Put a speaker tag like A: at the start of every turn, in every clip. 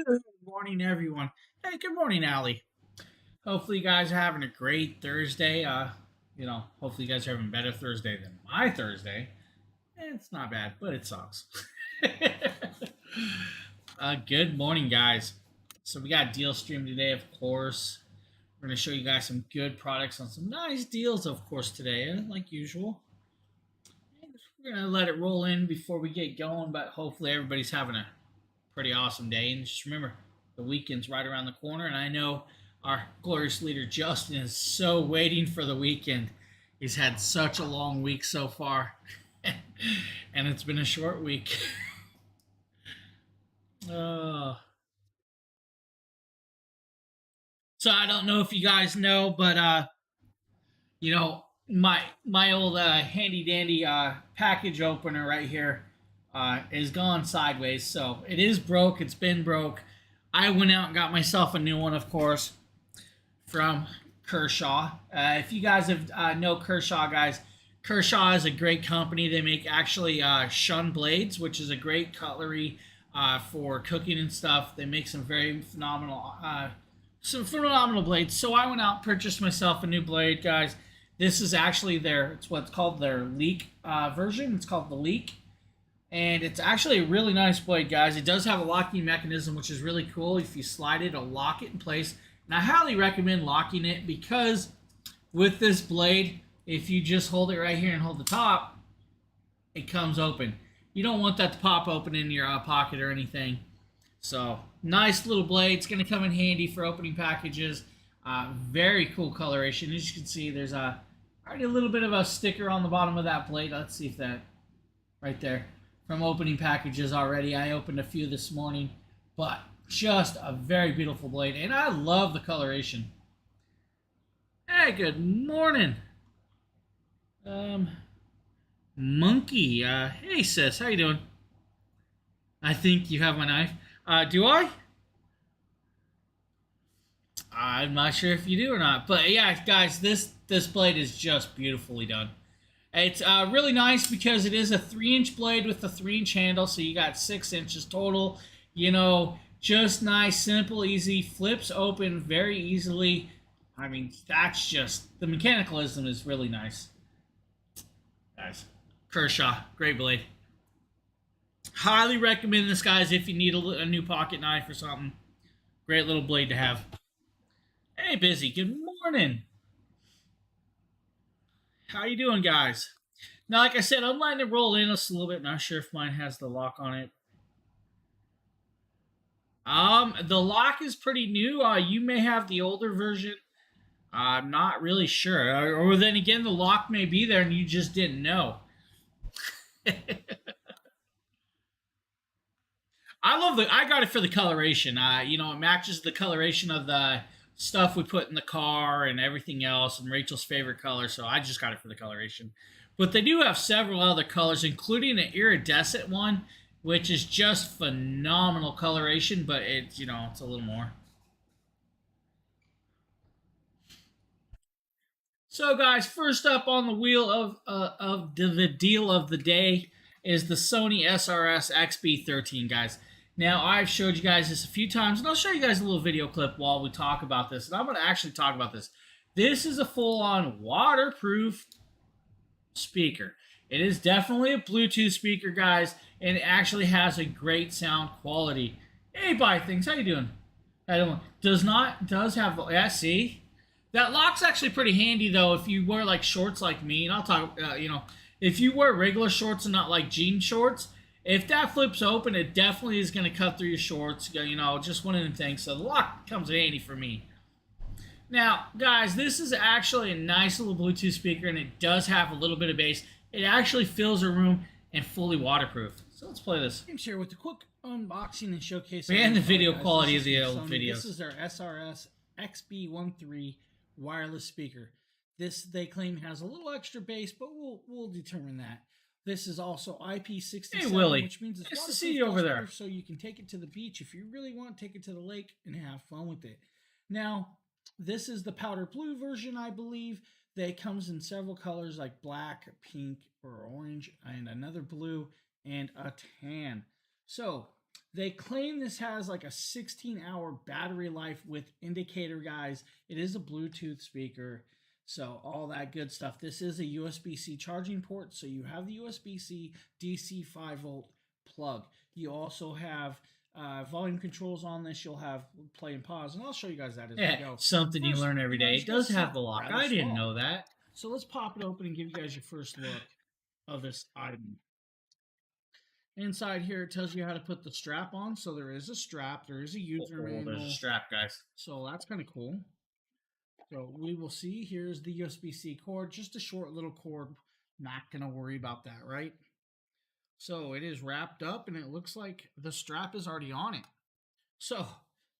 A: Good morning, everyone. Hey, good morning, Allie. Hopefully, you guys are having a great Thursday. Hopefully, you guys are having a better Thursday than my Thursday. It's not bad, but it sucks. Good morning, guys. So, we got deal stream today, of course. We're going to show you guys some good products on some nice deals, of course, today, like usual. We're going to let it roll in before we get going, but hopefully, everybody's having a pretty awesome day. And just remember, the weekend's right around the corner, and I know our glorious leader Justin is so waiting for the weekend. He's had such a long week so far, and it's been a short week. uh, so I don't know if you guys know, but my old handy dandy package opener right here is gone sideways. So it is broke. It's been broke. I went out and got myself a new one, of course, from Kershaw. If you guys have know Kershaw, guys, Kershaw is a great company. They make actually shun blades, which is a great cutlery for cooking and stuff. They make some very phenomenal blades. So I went out and purchased myself a new blade, guys. This is actually it's what's called their leak version. It's called the leak. And it's actually a really nice blade, guys. It does have a locking mechanism, which is really cool. If you slide it, it'll lock it in place. And I highly recommend locking it because with this blade, if you just hold it right here and hold the top, it comes open. You don't want that to pop open in your pocket or anything. So, nice little blade. It's going to come in handy for opening packages. Very cool coloration. As you can see, there's already a little bit of a sticker on the bottom of that blade. Let's see if that, right there, from opening packages already. I opened a few this morning, but just a very beautiful blade, and I love the coloration. Hey, good morning. Monkey. Hey, sis, how you doing? I think you have my knife. Do I? I'm not sure if you do or not, but yeah, guys, this blade is just beautifully done. It's really nice because it is a 3-inch blade with a 3-inch handle, so you got 6 inches total. Just nice, simple, easy, flips open very easily. I mean, that's just, the mechanicalism is really nice. Guys, Kershaw, great blade. Highly recommend this, guys, if you need a new pocket knife or something. Great little blade to have. Hey, Busy, good morning. How you doing, guys? Now, like I said, I'm letting it roll in just a little bit. Not sure if mine has the lock on it. The lock is pretty new. You may have the older version. I'm not really sure. Or then again, the lock may be there and you just didn't know. I got it for the coloration. It matches the coloration of the stuff we put in the car and everything else, and Rachel's favorite color, so I just got it for the coloration. But they do have several other colors, including an iridescent one, which is just phenomenal coloration, but it's a little more. So, guys, first up on the wheel of the deal of the day is the Sony SRS XB13, guys. Now, I've showed you guys this a few times, and I'll show you guys a little video clip while we talk about this. And I'm going to actually talk about this. This is a full-on waterproof speaker. It is definitely a Bluetooth speaker, guys, and it actually has a great sound quality. Hey, Buy Things, how you doing? Does have, yeah, see? That lock's actually pretty handy, though, if you wear, like, shorts like me. And I'll talk, if you wear regular shorts and not, like, jean shorts, if that flips open, it definitely is going to cut through your shorts. Just one of the things. So the lock comes in handy for me. Now, guys, this is actually a nice little Bluetooth speaker, and it does have a little bit of bass. It actually fills a room and fully waterproof. So let's play this. I'm here with a quick unboxing and showcase. And the video quality of the old videos. This is our SRS XB13 wireless speaker. This, they claim, has a little extra bass, but we'll determine that. This is also IP67, hey, Willie, which means it's nice to see you over there. So you can take it to the beach if you really want. Take it to the lake and have fun with it. Now, this is the powder blue version, I believe. That comes in several colors like black, pink, or orange, and another blue, and a tan. So They claim this has like a 16-hour battery life with indicator, guys. It is a Bluetooth speaker, so all that good stuff. This is a USB-C charging port, so you have the USB-C DC 5-volt plug. You also have volume controls on this. You'll have play and pause, and I'll show you guys that as we go.
B: Something you learn every day. It does have the lock. I didn't know that.
A: So let's pop it open and give you guys your first look of this item. Inside here, it tells you how to put the strap on. So there is a strap. There is a user manual.
B: There's a strap, guys.
A: So that's kind of cool. So we will see. Here's the USB-C cord. Just a short little cord. Not going to worry about that, right? So it is wrapped up, and it looks like the strap is already on it. So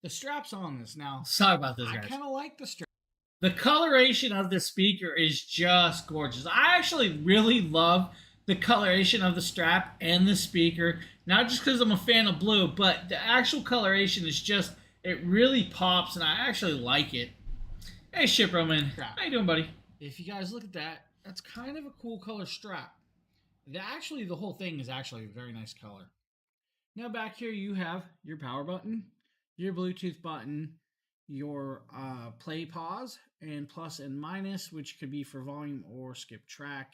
A: the strap's on this now.
B: Sorry about this, guys.
A: I kind of like the strap.
B: The coloration of the speaker is just gorgeous. I actually really love the coloration of the strap and the speaker. Not just because I'm a fan of blue, but the actual coloration is just, it really pops, and I actually like it. Hey, Ship Roman. How you doing, buddy?
A: If you guys look at that, that's kind of a cool color strap. Actually, the whole thing is actually a very nice color. Now back here you have your power button, your Bluetooth button, your play pause, and plus and minus, which could be for volume or skip track.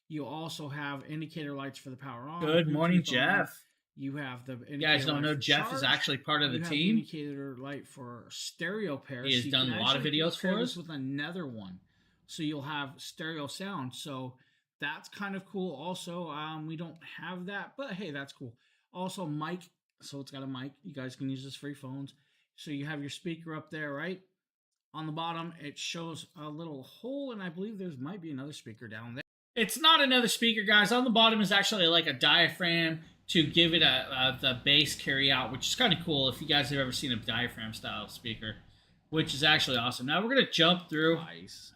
A: You also have indicator lights for the power on.
B: Good morning, Jeff.
A: You have the
B: you guys don't know Jeff is actually part of the team.
A: Indicator light for stereo pairs.
B: He has done a lot of videos for us
A: with another one, so you'll have stereo sound. So that's kind of cool. Also, we don't have that, but hey, that's cool. Also, mic. So it's got a mic. You guys can use this for your phones. So you have your speaker up there, right? On the bottom, it shows a little hole, and I believe there might be another speaker down there.
B: It's not another speaker, guys. On the bottom is actually like a diaphragm to give it the bass carry out, which is kind of cool if you guys have ever seen a diaphragm style speaker, which is actually awesome. Now we're going to jump through.
A: Nice.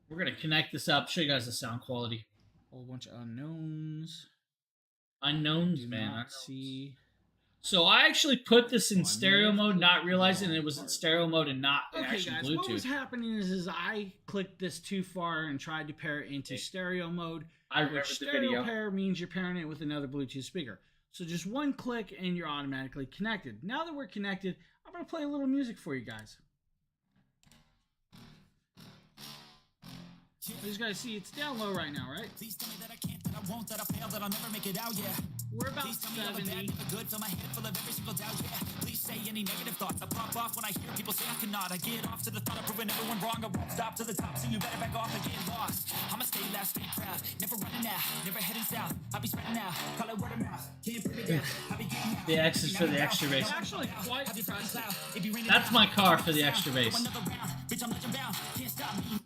B: We're going to connect this up, show you guys the sound quality.
A: A whole bunch of unknowns.
B: Unknowns, man.
A: See.
B: So I actually put this in stereo mode, not realizing it was in stereo mode and not actually
A: guys,
B: Bluetooth.
A: What was happening is I clicked this too far and tried to pair it into stereo mode.
B: I remember the video.
A: Stereo pair means you're pairing it with another Bluetooth speaker. So just one click and you're automatically connected. Now that we're connected, I'm going to play a little music for you guys. As you guys see, it's down low right now, right?
C: Please tell me that I can't, that I won't, that I fail, that I'll never make it out, yeah.
A: We're about
C: Please tell me
A: 70.
C: I'm bad, good, fill my head full of every single doubt, yeah. Please say any negative thoughts. I pop off when I hear people say I cannot. I get off to the thought of proving everyone wrong. I won't stop to the top, so you better back off and get lost. I'ma stay loud, stay proud, never running out, never heading south. I'll be spreading out, call it word of mouth. Can't put me down, I'll be getting out.
B: The X is for the extra bass.
A: Actually, quite impressive.
B: That's my car for the extra bass.
C: Bitch, I'm legend bound, can't stop me.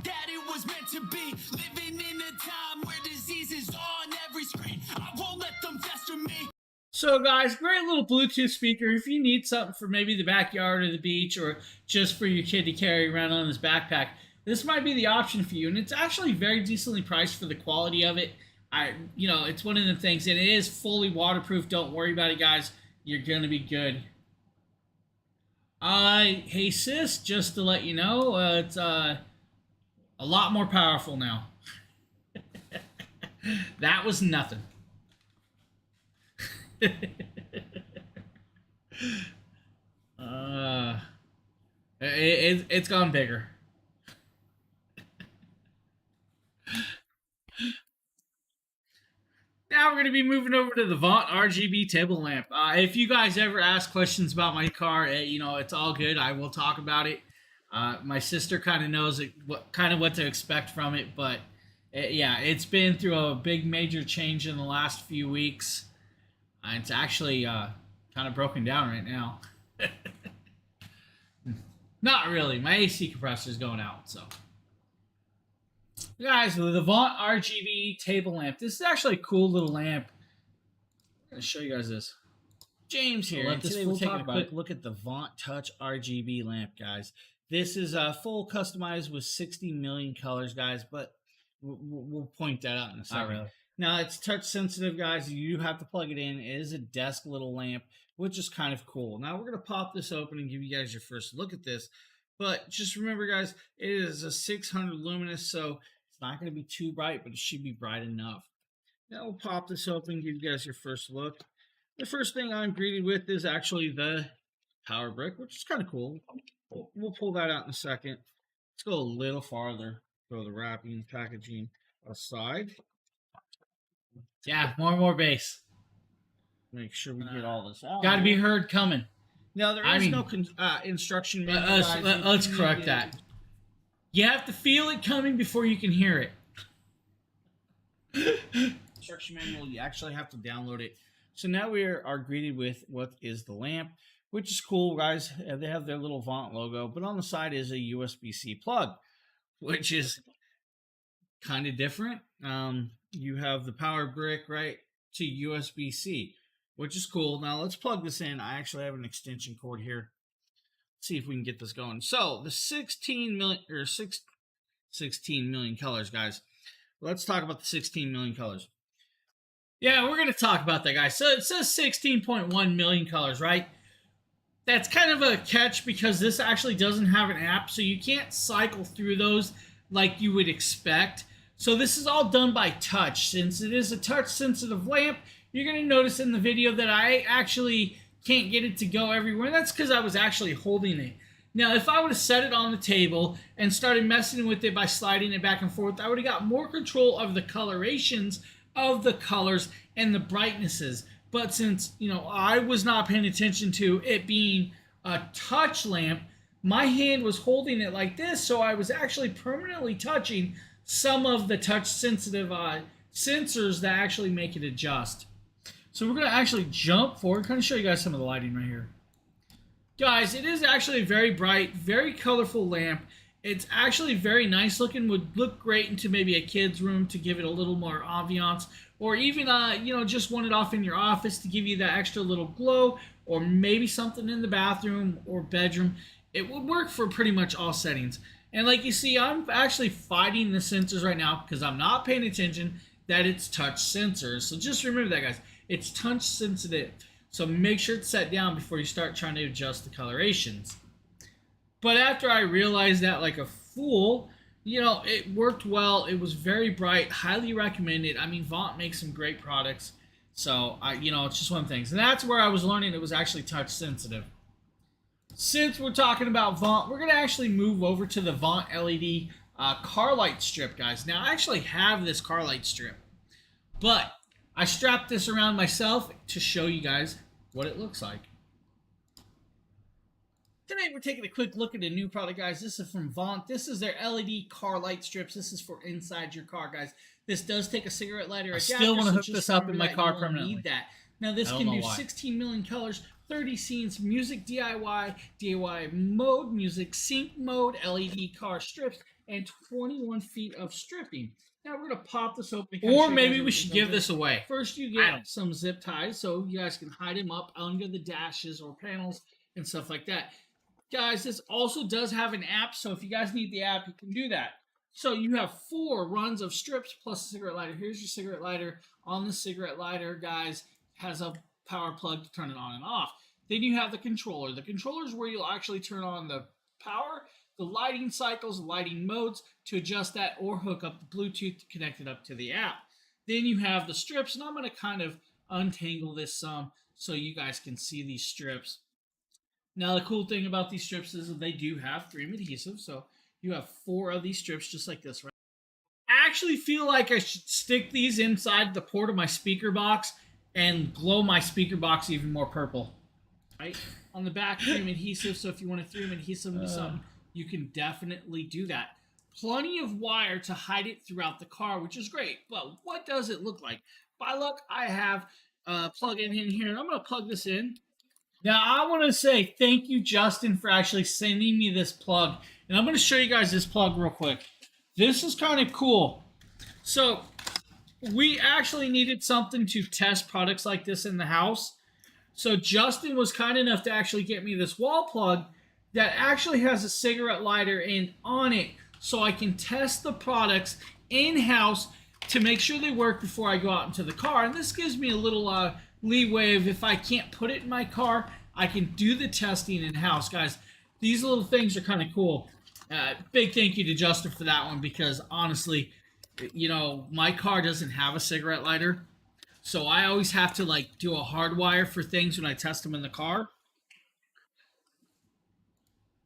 C: That it was meant to be, living in a time where disease is on every screen. I won't let them fester me.
B: So guys, great little Bluetooth speaker. If you need something for maybe the backyard or the beach, or just for your kid to carry around on his backpack, this might be the option for you. And it's actually very decently priced for the quality of it. It's one of the things, and it is fully waterproof. Don't worry about it, guys. You're gonna be good. Hey sis, just to let you know, it's a lot more powerful now. That was nothing. It's gone bigger. Now we're going to be moving over to the Vaughan RGB Table Lamp. If you guys ever ask questions about my car, it's all good. I will talk about it. My sister kind of knows what to expect from it, but it's been through a big major change in the last few weeks. It's actually kind of broken down right now. Not really. My AC compressor is going out, so. Guys, the Vaughan RGB Table Lamp. This is actually a cool little lamp. I'm going to show you guys this. James here.
A: And today we'll take a quick look at the Vaughan Touch RGB lamp, guys. This is full customized with 60 million colors, guys, but we'll point that out in a second.
B: Not really.
A: Now, it's touch sensitive, guys. You do have to plug it in. It is a desk little lamp, which is kind of cool. Now, we're going to pop this open and give you guys your first look at this. But just remember, guys, it is a 600 luminous, so it's not going to be too bright, but it should be bright enough. Now, we'll pop this open and give you guys your first look. The first thing I'm greeted with is actually the power brick, which is kind of cool. We'll pull that out in a second. Let's go a little farther. Throw the wrapping packaging aside.
B: Yeah, more bass.
A: Make sure we get all this out.
B: Got to be heard coming.
A: Now there is no instruction manual.
B: Let's correct that. You have to feel it coming before you can hear it.
A: Instruction manual. You actually have to download it. So now we are greeted with what is the lamp, which is cool, guys. They have their little Vaughan logo, but on the side is a USB-C plug, which is kind of different. You have the power brick right to USB-C, which is cool. Now let's plug this in. I actually have an extension cord here. Let's see if we can get this going. So the 16 million colors, guys. Let's talk about the 16 million colors.
B: Yeah, we're going to talk about that, guys. So it says 16.1 million colors, right? That's kind of a catch because this actually doesn't have an app, so you can't cycle through those like you would expect. So this is all done by touch. Since it is a touch-sensitive lamp, you're going to notice in the video that I actually can't get it to go everywhere. That's because I was actually holding it. Now, if I would have set it on the table and started messing with it by sliding it back and forth, I would have got more control of the colorations of the colors and the brightnesses. But since, I was not paying attention to it being a touch lamp, my hand was holding it like this, so I was actually permanently touching some of the touch sensitive sensors that actually make it adjust. So we're going to actually jump forward, kind of show you guys some of the lighting right here. Guys, it is actually a very bright, very colorful lamp. It's actually very nice looking, would look great into maybe a kid's room to give it a little more ambiance, or even, just want it off in your office to give you that extra little glow, or maybe something in the bathroom or bedroom. It would work for pretty much all settings. And like you see, I'm actually fighting the sensors right now because I'm not paying attention that it's touch sensors. So just remember that, guys. It's touch sensitive. So make sure it's set down before you start trying to adjust the colorations. But after I realized that like a fool, it worked well. It was very bright. Highly recommended. I mean, Vaughan makes some great products. So, it's just one of the things. And that's where I was learning it was actually touch sensitive. Since we're talking about Vaughan, we're going to actually move over to the Vaughan LED car light strip, guys. Now, I actually have this car light strip. But I strapped this around myself to show you guys what it looks like. Today we're taking a quick look at a new product, guys. This is from Vaughan. This is their LED car light strips. This is for inside your car, guys. This does take a cigarette lighter adapter. I still want to hook this up in my car permanently.
A: Need that. Now this can do 16 million colors, 30 scenes, music DIY, DIY mode, music sync mode, LED car strips, and 21 feet of stripping. Now we're going to pop this open.
B: Or maybe we should give this away.
A: First you get some zip ties so you guys can hide them up under the dashes or panels and stuff like that. Guys, this also does have an app, so if you guys need the app, you can do that. So you have 4 runs of strips plus a cigarette lighter. Here's your cigarette lighter. On the cigarette lighter, guys, has a power plug to turn it on and off. Then you have the controller. The controller is where you'll actually turn on the power, the lighting cycles, the lighting modes to adjust that, or hook up the Bluetooth to connect it up to the app. Then you have the strips, and I'm going to kind of untangle this some so you guys can see these strips. Now, the cool thing about these strips is that they do have 3M adhesive, so you have 4 of these strips just like this, right? I actually feel like I should stick these inside the port of my speaker box and glow my speaker box even more purple. Right? On the back, 3M adhesive, so if you want a 3M adhesive into something, you can definitely do that. Plenty of wire to hide it throughout the car, which is great. But what does it look like? By luck, I have a plug-in in here, and I'm going to plug this in. Now, I want to say thank you, Justin, for actually sending me this plug. And I'm going to show you guys this plug real quick. This is kind of cool. So, we actually needed something to test products like this in the house. So, Justin was kind enough to actually get me this wall plug that actually has a cigarette lighter on it. So, I can test the products in-house to make sure they work before I go out into the car. And this gives me a little leeway of if I can't put it in my car, I can do the testing in-house. Guys, these little things are kind of cool. Big thank you to Justin for that one because honestly, my car doesn't have a cigarette lighter. So I always have to like do a hard wire for things when I test them in the car.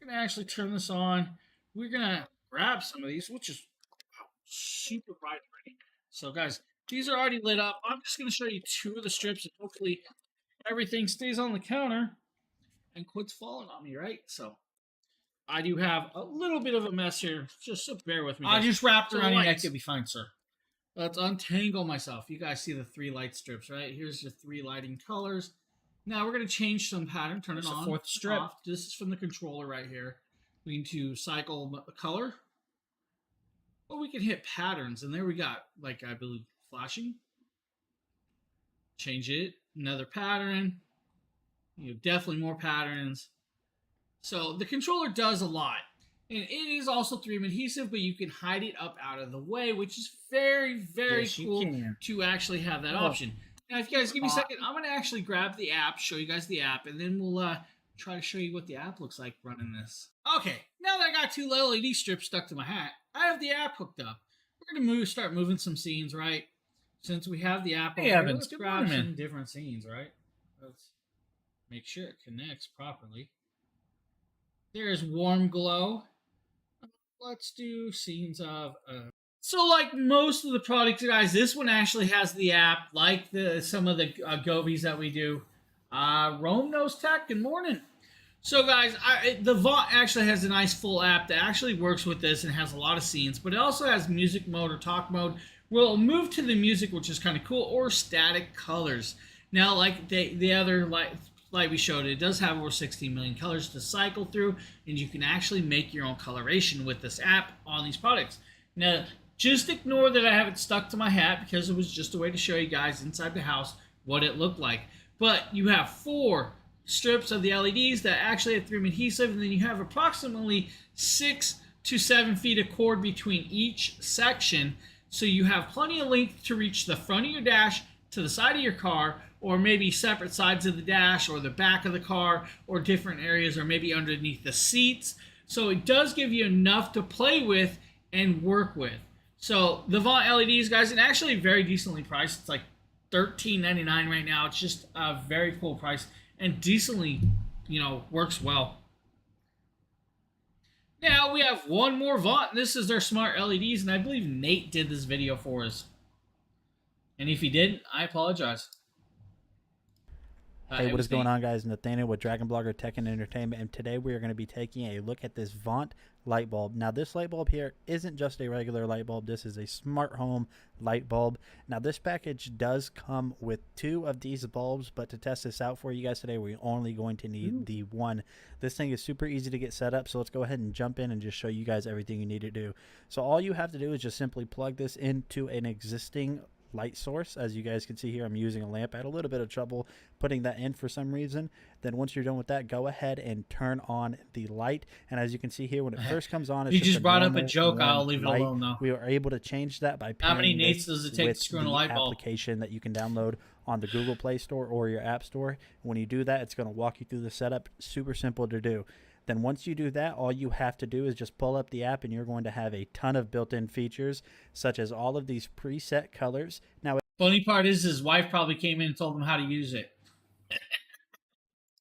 A: I'm gonna actually turn this on. We're gonna grab some of these, which is super bright already. So guys, these are already lit up. I'm just gonna show you 2 of the strips, and hopefully everything stays on the counter and quits falling on me, right? So I do have a little bit of a mess here, just so bear with me. I just wrapped around your neck. You'll be fine, sir. Let's untangle myself. You guys see the 3 light strips, right? Here's your 3 lighting colors. Now we're going to change some pattern. Turn it on. 4th strip. Off. This is from the controller right here. We need to cycle the color. Or we can hit patterns. And there we got, like, I believe, flashing. Change it. Another pattern. You have definitely more patterns. So the controller does a lot. And it is also 3M adhesive, but you can hide it up out of the way, which is very, very cool to actually have that option. Now, if you guys give me a second, I'm going to actually grab the app, show you guys the app, and then we'll try to show you what the app looks like running this. Okay, now that I got 2 LED strips stuck to my hat, I have the app hooked up. We're going to start moving some scenes, right? Since we have the app, let's grab some different scenes, right? Let's make sure it connects properly. There's Warm Glow. Let's do scenes of... So like most of the products, guys, this one actually has the app, like some of the Gobies that we do. Rome Knows Tech, good morning. So guys, the Vaughan actually has a nice full app that actually works with this and has a lot of scenes, but it also has music mode or talk mode. We'll move to the music, which is kind of cool, or static colors. Now, like the other light we showed, it does have over 16 million colors to cycle through, and you can actually make your own coloration with this app on these products. Now, just ignore that I have it stuck to my hat because it was just a way to show you guys inside the house what it looked like. But you have 4 strips of the LEDs that actually have 3M adhesive, and then you have approximately 6 to 7 feet of cord between each section. So you have plenty of length to reach the front of your dash, to the side of your car, or maybe separate sides of the dash or the back of the car or different areas, or maybe underneath the seats. So it does give you enough to play with and work with. So the Vaughan LEDs, guys, and actually very decently priced. It's like $13.99 right now. It's just a very cool price and decently, works well. Now we have one more Vaughan. This is their smart LEDs, and I believe Nate did this video for us. And if he didn't, I apologize.
D: Hey, what is going on, guys? Nathaniel with Dragon Blogger Tech and Entertainment, and today we are going to be taking a look at this Vaughan light bulb. Now, this light bulb here isn't just a regular light bulb. This is a smart home light bulb. Now, this package does come with 2 of these bulbs, but to test this out for you guys today, we're only going to need the 1. This thing is super easy to get set up, so let's go ahead and jump in and just show you guys everything you need to do. So all you have to do is just simply plug this into an existing light source. As you guys can see here, I'm using a lamp. I had a little bit of trouble putting that in for some reason. Then once you're done with that, go ahead and turn on the light. And as you can see here, when it first comes on, it's
A: just brought up a joke. I'll leave it alone though.
D: We are able to change that by
A: how many Nates does it take to screw in a light bulb?
D: Application that you can download on the Google Play Store or your App Store. When you do that, it's going to walk you through the setup. Super simple to do. Then once you do that, all you have to do is just pull up the app, and you're going to have a ton of built-in features, such as all of these preset colors. Now,
A: funny part is his wife probably came in and told him how to use it.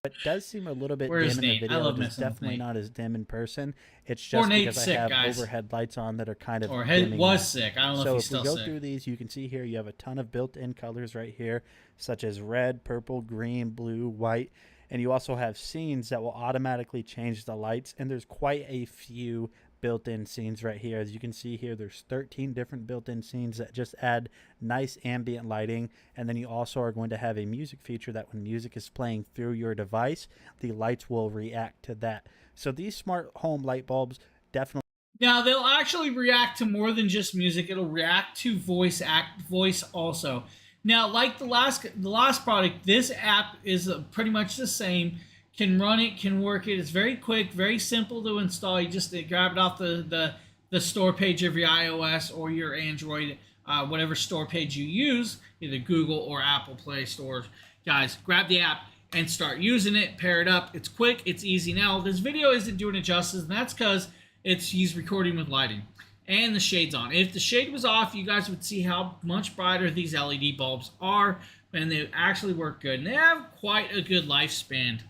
D: It does seem a little bit dim in the video. It's definitely not as dim in person. It's just because I have overhead lights on that are kind of dimming
A: was
D: out.
A: Sick. I don't know if he's still sick.
D: So if we go through these, you can see here you have a ton of built-in colors right here, such as red, purple, green, blue, white. And you also have scenes that will automatically change the lights. And there's quite a few built-in scenes right here. As you can see here, there's 13 different built-in scenes that just add nice ambient lighting. And then you also are going to have a music feature that when music is playing through your device, the lights will react to that. So these smart home light bulbs definitely...
A: Now, they'll actually react to more than just music. It'll react to voice also. Now, like the last product, this app is pretty much the same. Can run it, can work it. It's very quick, very simple to install. You just grab it off the store page of your iOS or your Android, whatever store page you use, either Google or Apple Play stores. Guys, grab the app and start using it. Pair it up. It's quick. It's easy. Now, this video isn't doing it justice, and that's because he's recording with lighting. and the shade's on. If the shade was off, you guys would see how much brighter these LED bulbs are, and they actually work good. And they have quite a good lifespan.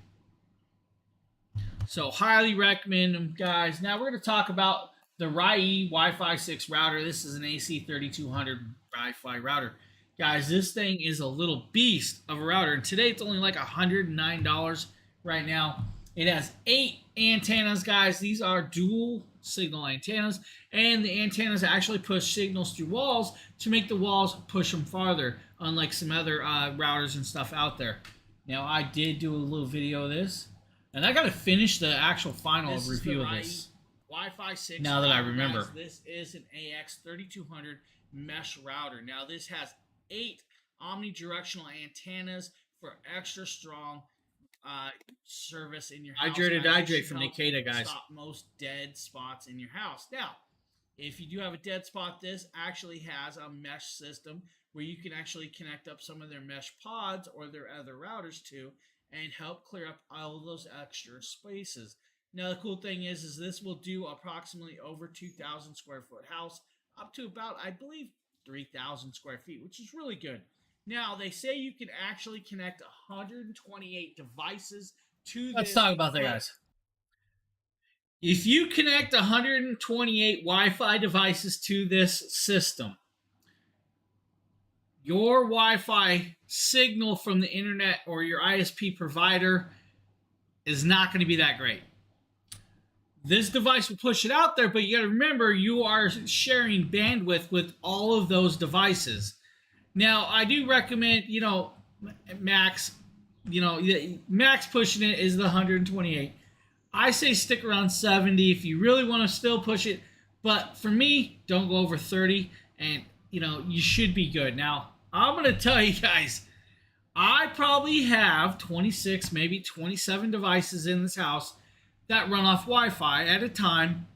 A: So highly recommend them, guys. Now we're going to talk about the RGB Wi-Fi 6 router. This is an AC3200 Wi-Fi router. Guys, this thing is a little beast of a router. And today it's only like $109 right now. It has 8 antennas, guys. These are dual signal antennas. And the antennas actually push signals through walls to make the walls push them farther, unlike some other routers and stuff out there. Now, I did do a little video of this. And I got to finish the actual final review of this. Wi-Fi 6. Now that I remember. Guys, this is an AX3200 mesh router. Now, this has 8 omnidirectional antennas for extra strong service in your house.
B: Hydrate from Nikita, guys.
A: Stop most dead spots in your house. Now, if you do have a dead spot, this actually has a mesh system where you can actually connect up some of their mesh pods or their other routers to, and help clear up all of those extra spaces. Now, the cool thing is this will do approximately over 2,000 square foot house, up to about, I believe, 3,000 square feet, which is really good. Now, they say you can actually connect 128 devices to this.
B: Let's talk about that, guys.
A: If you connect 128 Wi-Fi devices to this system, your Wi-Fi signal from the internet or your ISP provider is not going to be that great. This device will push it out there, but you got to remember you are sharing bandwidth with all of those devices. Now, I do recommend, max pushing it is the 128. I say stick around 70 if you really want to still push it, but for me, don't go over 30, and you should be good. Now, I'm going to tell you guys, I probably have 26, maybe 27 devices in this house that run off Wi-Fi at a time,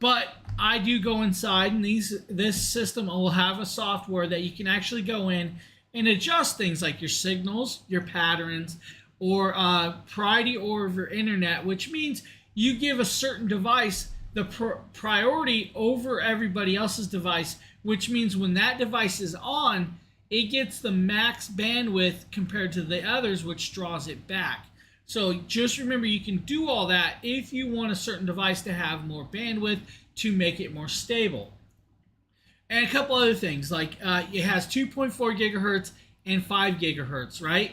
A: but I do go inside, and this system will have a software that you can actually go in and adjust things like your signals, your patterns, or priority over internet, which means you give a certain device the priority over everybody else's device, which means when that device is on, it gets the max bandwidth compared to the others, which draws it back. So just remember, you can do all that if you want a certain device to have more bandwidth to make it more stable. And a couple other things, like it has 2.4 gigahertz and 5 gigahertz, right?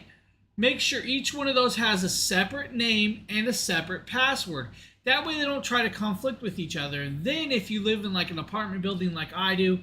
A: Make sure each one of those has a separate name and a separate password. That way they don't try to conflict with each other. And then if you live in like an apartment building like I do,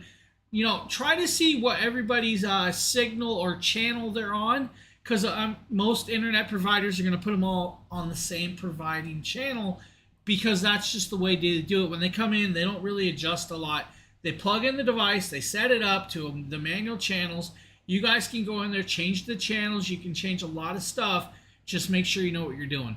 A: try to see what everybody's signal or channel they're on, because most internet providers are going to put them all on the same providing channel, because that's just the way they do it. When they come in, they don't really adjust a lot. They plug in the device, they set it up to the manual channels. You guys can go in there, change the channels. You can change a lot of stuff. Just make sure you know what you're doing.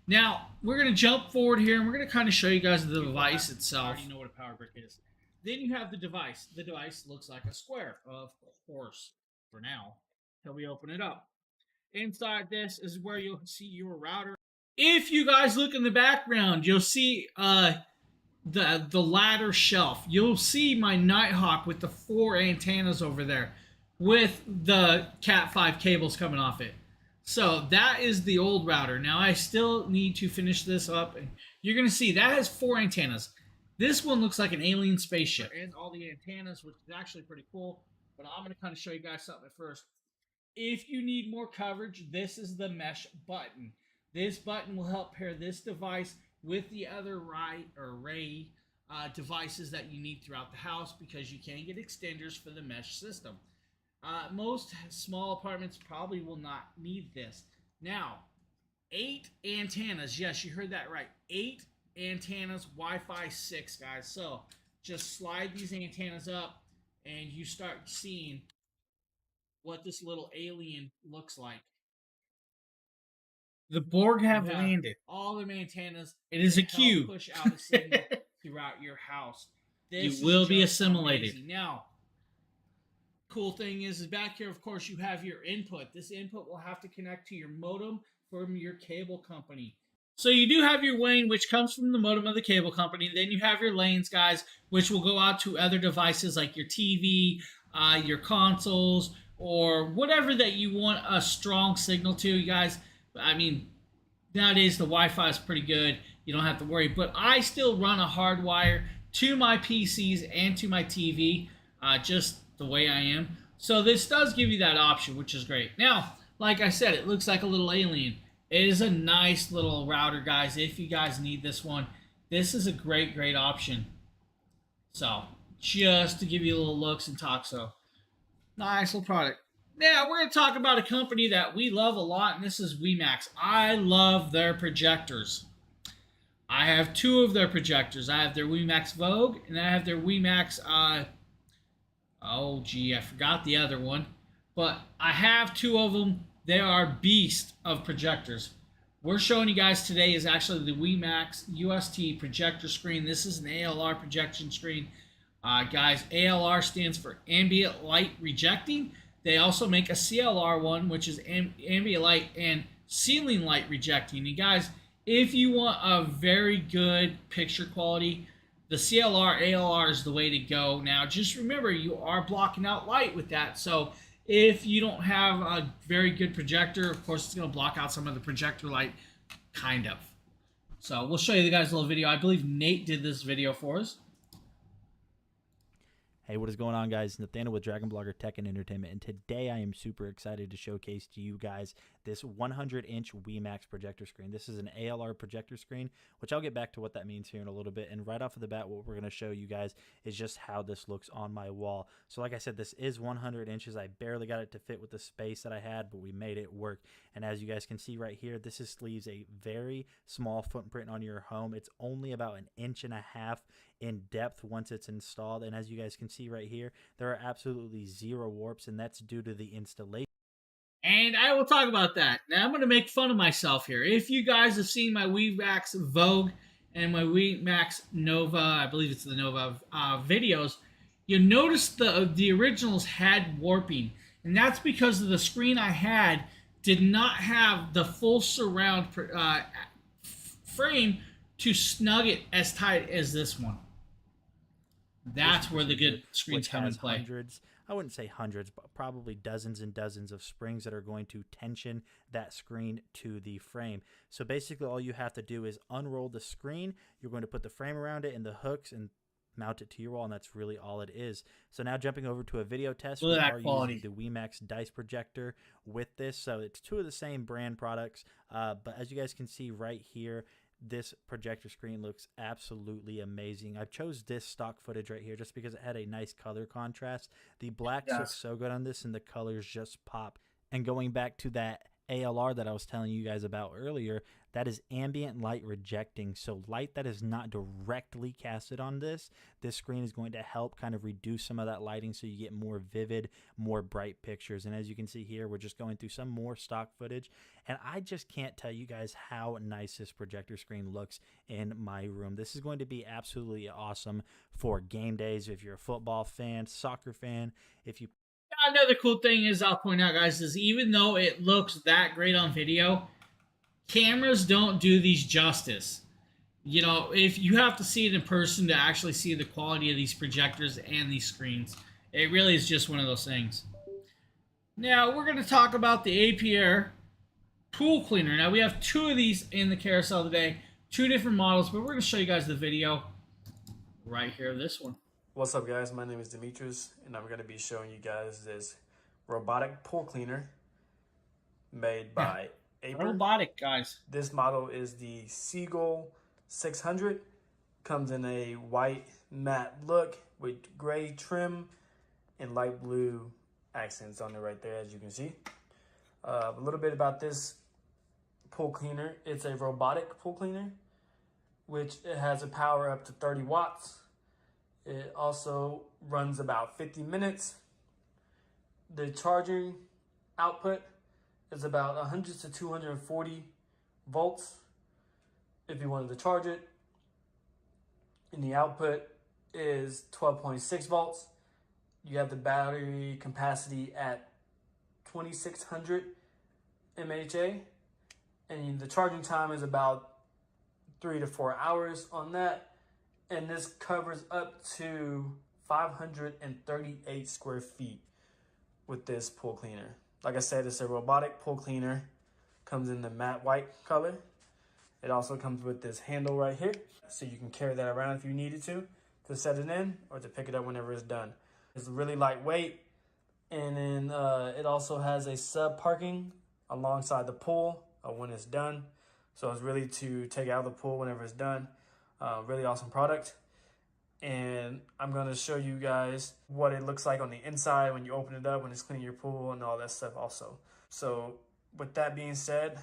A: Now, we're going to jump forward here, and we're going to kind of show you guys the device itself.
B: You know what a power brick is.
A: Then you have the device. The device looks like a square, of course, for now, until we open it up. Inside this is where you'll see your router. If you guys look in the background, you'll see the ladder shelf. You'll see my Nighthawk with the 4 antennas over there with the Cat 5 cables coming off it. So that is the old router. Now I still need to finish this up, and you're going to see that has 4 antennas. This one looks like an alien spaceship and all the antennas, which is actually pretty cool. But I'm going to kind of show you guys something at first. If you need more coverage, this is the mesh button. This button will help pair this device with the other array devices that you need throughout the house, because you can get extenders for the mesh system. Most small apartments probably will not need this. Now, 8 antennas. Yes, you heard that right. 8 antennas, Wi-Fi 6, guys. So just slide these antennas up, and you start seeing what this little alien looks like.
B: The Borg have landed.
A: All the antennas.
B: It is a cube.
A: Push out a signal throughout your house. This
B: you will be assimilated.
A: Amazing. Now, cool thing is back here, of course, you have your input. This input will have to connect to your modem from your cable company. So you do have your WAN, which comes from the modem of the cable company. Then you have your lanes, guys, which will go out to other devices like your TV, your consoles, or whatever that you want a strong signal to, you guys. I mean, nowadays the Wi-Fi is pretty good. You don't have to worry. But I still run a hard wire to my PCs and to my TV, just the way I am. So this does give you that option, which is great. Now, like I said, it looks like a little alien. It is a nice little router, guys. If you guys need this one, this is a great option. So, just to give you a little looks and talk. So, nice little product. Now, we're going to talk about a company that we love a lot, and this is WiMAX. I love their projectors. I have two of their projectors. I have their WiMAX Vogue, and I have their WiMAX, I forgot the other one. But I have two of them. They are beast of projectors. We're showing you guys today is actually the WiMAX UST projector screen. This is an ALR projection screen. Guys, ALR stands for ambient light rejecting. They also make a CLR one, which is ambient light and ceiling light rejecting. And guys, if you want a very good picture quality, the CLR ALR is the way to go. Now, just remember, you are blocking out light with that. So if you don't have a very good projector, of course, it's going to block out some of the projector light, kind of. So we'll show you guys a little video. I believe Nate did this video for us.
D: Hey, what is going on, guys? Nathaniel with Dragon Blogger Tech and Entertainment, and today I am super excited to showcase to you guys this 100-inch WiMAX projector screen. This is an ALR projector screen, which I'll get back to what that means here in a little bit. And right off of the bat, what we're going to show you guys is just how this looks on my wall. So like I said, this is 100 inches. I barely got it to fit with the space that I had, but we made it work. And as you guys can see right here, this leaves a very small footprint on your home. It's only about 1.5 inches in depth once it's installed. And as you guys can see right here, there are absolutely zero warps, and that's due to the installation.
A: And I will talk about that. Now, I'm going to make fun of myself here. If you guys have seen my WiMAX Vogue and my WiMAX Nova, I believe it's the Nova videos, you'll notice the originals had warping. And that's because of the screen I had did not have the full surround frame to snug it as tight as this one. That's where the good screens come into play.
D: I wouldn't say hundreds, but probably dozens and dozens of springs that are going to tension that screen to the frame. So basically all you have to do is unroll the screen. You're going to put the frame around it and the hooks and mount it to your wall, and that's really all it is. So now jumping over to a video test, we are using the WiMAX dice projector with this. So it's two of the same brand products, but as you guys can see right here, this projector screen looks absolutely amazing. I chose this stock footage right here just because it had a nice color contrast. The blacks look so good on this, and the colors just pop. And going back to that ALR that I was telling you guys about earlier, that is ambient light rejecting. So light that is not directly casted on this screen is going to help kind of reduce some of that lighting so you get more vivid, more bright pictures. And as you can see here, we're just going through some more stock footage, and I just can't tell you guys how nice this projector screen looks in my room. This is going to be absolutely awesome for game days if you're a football fan, soccer fan, if you...
A: Another cool thing is I'll point out, guys, is even though it looks that great on video, cameras don't do these justice. You know, if you have to see it in person to actually see the quality of these projectors and these screens, it really is just one of those things. Now, we're going to talk about the APR pool cleaner. Now, we have two of these in the carousel today, two different models, but we're going to show you guys the video right here of this one.
E: What's up, guys? My name is Demetrius, and I'm going to be showing you guys this robotic pool cleaner made by
A: Robotic, guys.
E: This model is the Seagull 600. Comes in a white matte look with gray trim and light blue accents on it right there, as you can see. A little bit about this pool cleaner. It's a robotic pool cleaner, which it has a power up to 30 watts. It also runs about 50 minutes. The charging output is about 100 to 240 volts if you wanted to charge it. And the output is 12.6 volts. You have the battery capacity at 2600 mAh. And the charging time is about 3 to 4 hours on that. And this covers up to 538 square feet with this pool cleaner. Like I said, it's a robotic pool cleaner. Comes in the matte white color. It also comes with this handle right here, so you can carry that around if you needed to set it in or to pick it up whenever it's done. It's really lightweight, and then it also has a sub parking alongside the pool when it's done. So it's really to take out of the pool whenever it's done. Really awesome product. And I'm going to show you guys what it looks like on the inside when you open it up, when it's cleaning your pool and all that stuff also. So with that being said,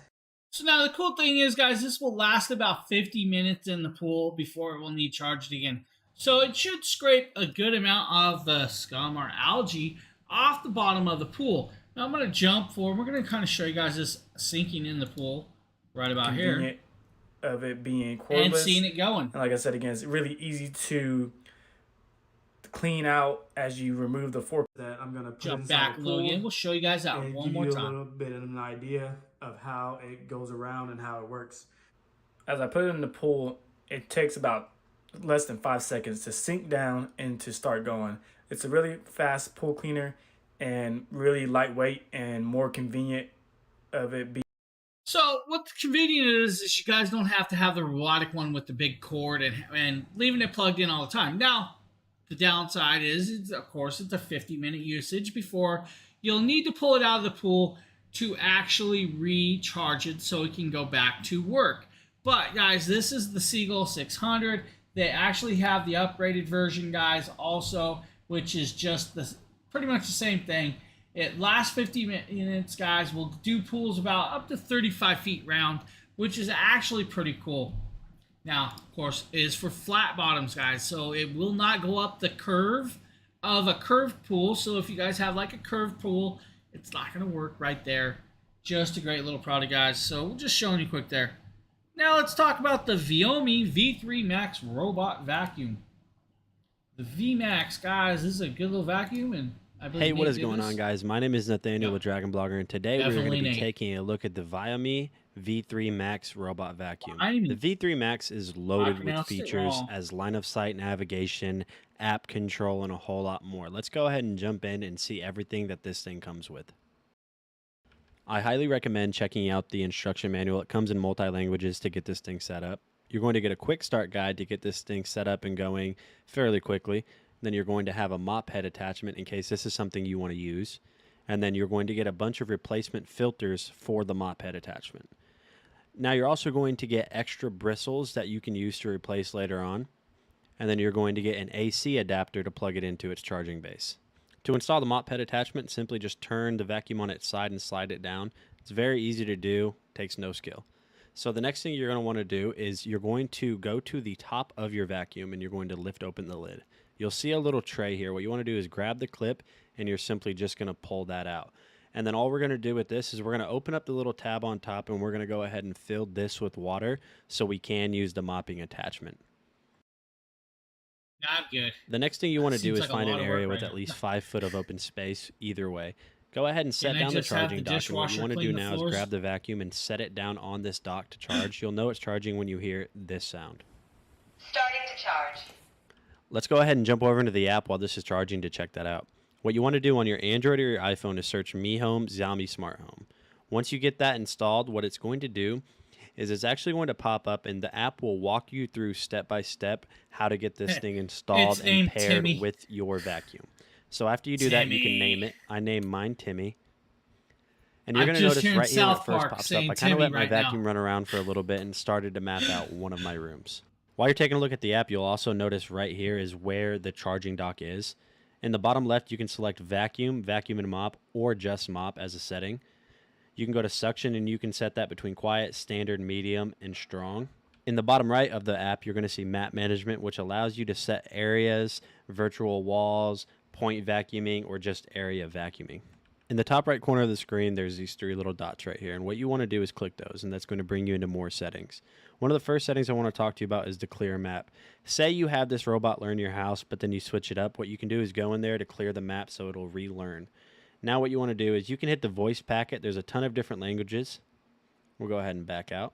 A: So now the cool thing is, guys, this will last about 50 minutes in the pool before it will need charged again. So it should scrape a good amount of the scum or algae off the bottom of the pool. Now I'm going to jump forward. We're going to kind of show you guys this sinking in the pool right about here.
E: Of it being cordless.
A: And seeing it going.
E: And like I said, again, it's really easy to clean out as you remove the fork. That I'm going to put
A: Jump
E: inside
A: back
E: the
A: a
E: pool
A: little again. We'll show you guys that
E: and
A: one
E: give
A: more
E: you
A: time.
E: a little bit of an idea of how it goes around and how it works. As I put it in the pool, it takes about less than 5 seconds to sink down and to start going. It's a really fast pool cleaner and really lightweight and more convenient of it being.
A: So what the convenient is you guys don't have to have the robotic one with the big cord and leaving it plugged in all the time. Now, the downside is, of course, it's a 50-minute usage before you'll need to pull it out of the pool to actually recharge it so it can go back to work. But, guys, this is the Seagull 600. They actually have the upgraded version, guys, also, which is just pretty much the same thing. It lasts 50 minutes, guys. We'll do pools about up to 35 feet round, which is actually pretty cool. Now, of course, it is for flat bottoms, guys, so it will not go up the curve of a curved pool. So if you guys have like a curved pool, it's not going to work right there. Just a great little product, guys. So we're just showing you quick there. Now let's talk about the Vaughan V3 Max Robot Vacuum. The VMAX, guys, this is a good little vacuum, and
D: hey, what is going on, guys? My name is Nathaniel with Dragon Blogger, and today we're going to be
A: Nate.
D: taking a look at the Vaughan V3 Max Robot Vacuum.
A: The
D: The V3 Max is loaded with features as line-of-sight navigation, app control, and a whole lot more. Let's go ahead and jump in and see everything that this thing comes with. I highly recommend checking out the instruction manual. It comes in multi-languages to get this thing set up. You're going to get a quick start guide to get this thing set up and going fairly quickly. Then you're going to have a mop head attachment in case this is something you want to use. And then you're going to get a bunch of replacement filters for the mop head attachment. Now you're also going to get extra bristles that you can use to replace later on. And then you're going to get an AC adapter to plug it into its charging base. To install the mop head attachment, simply just turn the vacuum on its side and slide it down. It's very easy to do, takes no skill. So the next thing you're going to want to do is you're going to go to the top of your vacuum and you're going to lift open the lid. You'll see a little tray here. What you want to do is grab the clip and you're simply just going to pull that out. And then all we're going to do with this is we're going to open up the little tab on top and we're going to go ahead and fill this with water so we can use the mopping attachment.
A: Not good.
D: The next thing you want to do is
A: like
D: find an area with at least 5 foot of open space either way. Go ahead and set down the charging dock. And what you want to do now is grab the vacuum and set it down on this dock to charge. You'll know it's charging when you hear this sound.
F: Starting to charge.
D: Let's go ahead and jump over into the app while this is charging to check that out. What you want to do on your Android or your iPhone is search Mi Home Xiaomi Smart Home. Once you get that installed, what it's going to do is it's actually going to pop up and the app will walk you through step by step how to get this thing installed and paired with your vacuum. So after you do that, you can name it. I named mine Timmy. And you're going to notice right here when it first pops up, I kind of let my vacuum run around for a little bit and started to map out one of my rooms. While you're taking a look at the app, you'll also notice right here is where the charging dock is. In the bottom left, you can select vacuum, vacuum and mop, or just mop as a setting. You can go to suction and you can set that between quiet, standard, medium, and strong. In the bottom right of the app, you're going to see map management, which allows you to set areas, virtual walls, point vacuuming, or just area vacuuming. In the top right corner of the screen, there's these 3 little dots right here. And what you want to do is click those, and that's going to bring you into more settings. One of the first settings I want to talk to you about is the clear map. Say you have this robot learn your house, but then you switch it up. What you can do is go in there to clear the map so it'll relearn. Now what you want to do is you can hit the voice packet. There's a ton of different languages. We'll go ahead and back out.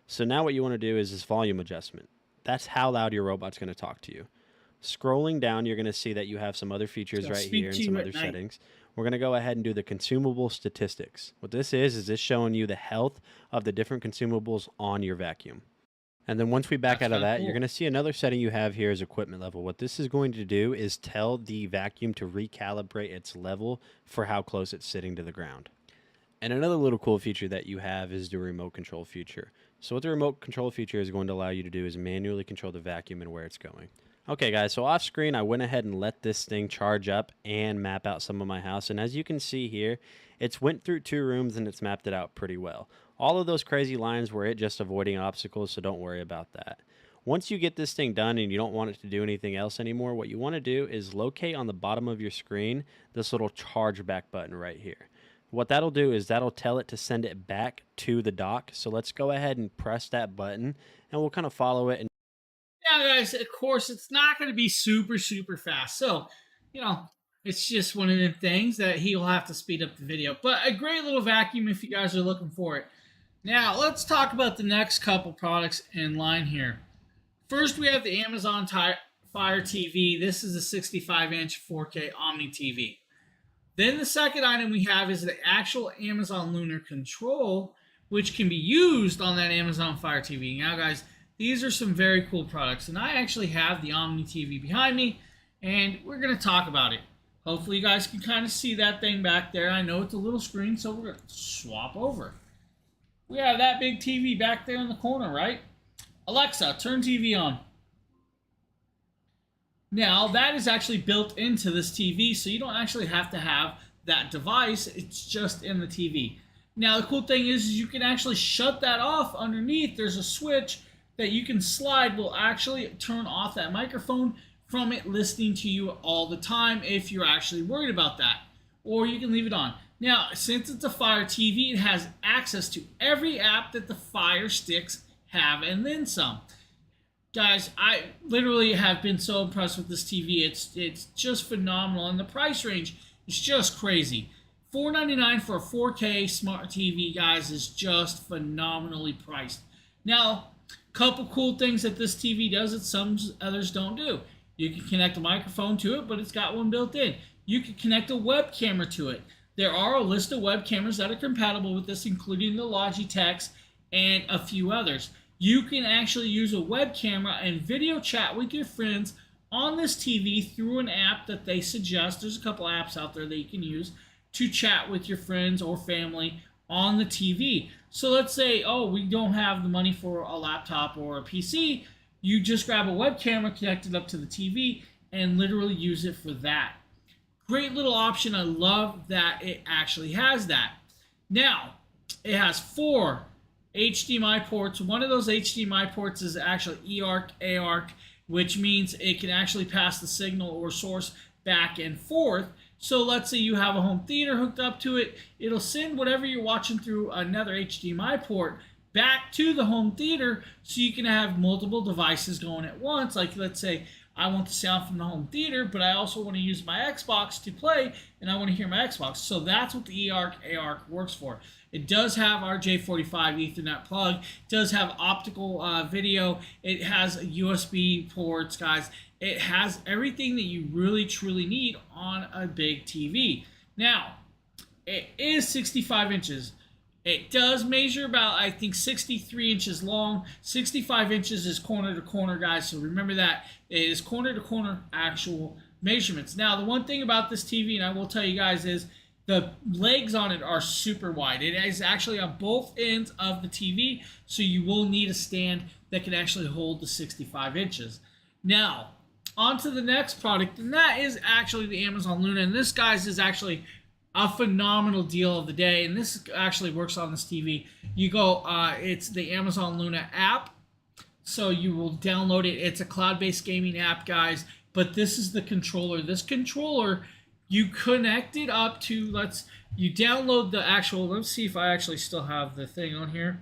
G: So now what you want to do is this volume adjustment. That's how loud your robot's going to talk to you. Scrolling down, you're going to see that you have some other features right here and some other settings. We're going to go ahead and do the consumable statistics. What this is this showing you the health of the different consumables on your vacuum. And then once we back out of that, you're going to see another setting you have here is equipment level. What this is going to do is tell the vacuum to recalibrate its level for how close it's sitting to the ground. And another little cool feature that you have is the remote control feature. So what the remote control feature is going to allow you to do is manually control the vacuum and where it's going. Okay guys, so off screen I went ahead and let this thing charge up and map out some of my house, and as you can see here, it's went through 2 rooms and it's mapped it out pretty well. All of those crazy lines were it just avoiding obstacles, so don't worry about that. Once you get this thing done and you don't want it to do anything else anymore, what you want to do is locate on the bottom of your screen this little charge back button right here. What that'll do is that'll tell it to send it back to the dock. So let's go ahead and press that button and we'll kind of follow it. And
A: now, guys, of course, it's not going to be super fast. So, you know, it's just one of the things that he'll have to speed up the video. But a great little vacuum if you guys are looking for it. Now, let's talk about the next couple products in line here. First, we have the Amazon Fire TV. This is a 65-inch 4K Omni TV. Then the second item we have is the actual Amazon Lunar Control, which can be used on that Amazon Fire TV. Now, guys, these are some very cool products, and I actually have the Omni TV behind me, and we're going to talk about it. Hopefully, you guys can kind of see that thing back there. I know it's a little screen, so we're going to swap over. We have that big TV back there in the corner, right? Alexa, turn TV on. Now, that is actually built into this TV, so you don't actually have to have that device. It's just in the TV. Now, the cool thing is you can actually shut that off underneath. There's a switch that you can slide will actually turn off that microphone from it listening to you all the time if you're actually worried about that. Or you can leave it on. Now, since it's a Fire TV, it has access to every app that the Fire Sticks have and then some. Guys, I literally have been so impressed with this TV. It's just phenomenal, and the price range is just crazy. $499 for a 4K smart TV, guys, is just phenomenally priced. Now, a couple cool things that this TV does that some others don't do. You can connect a microphone to it, but it's got one built in. You can connect a web camera to it. There are a list of web cameras that are compatible with this, including the Logitechs and a few others. You can actually use a web camera and video chat with your friends on this TV through an app that they suggest. There's a couple apps out there that you can use to chat with your friends or family on the TV. So let's say, oh, we don't have the money for a laptop or a PC. You just grab a web camera, connect it up to the TV, and literally use it for that. Great little option. I love that it actually has that. Now, it has 4 HDMI ports. One of those HDMI ports is actually eARC, ARC, which means it can actually pass the signal or source back and forth. So let's say you have a home theater hooked up to it. It'll send whatever you're watching through another HDMI port back to the home theater so you can have multiple devices going at once. Like, let's say I want the sound from the home theater, but I also want to use my Xbox to play, and I want to hear my Xbox. So that's what the eARC, ARC works for. It does have RJ45 Ethernet plug. It does have optical video. It has USB ports, guys. It has everything that you really, truly need on a big TV. Now, it is 65 inches. It does measure about, I think, 63 inches long. 65 inches is corner to corner, guys. So remember that. It is corner to corner actual measurements. Now, the one thing about this TV, and I will tell you guys, is the legs on it are super wide. It is actually on both ends of the TV, so you will need a stand that can actually hold the 65 inches. Now, on to the next product, and that is actually the Amazon Luna. And this, guys, is actually a phenomenal deal of the day, and this actually works on this TV. You go, it's the Amazon Luna app, so you will download it. It's a cloud-based gaming app, guys, but this is the controller. This controller, you connect it up to, you download the actual, let's see if I actually still have the thing on here.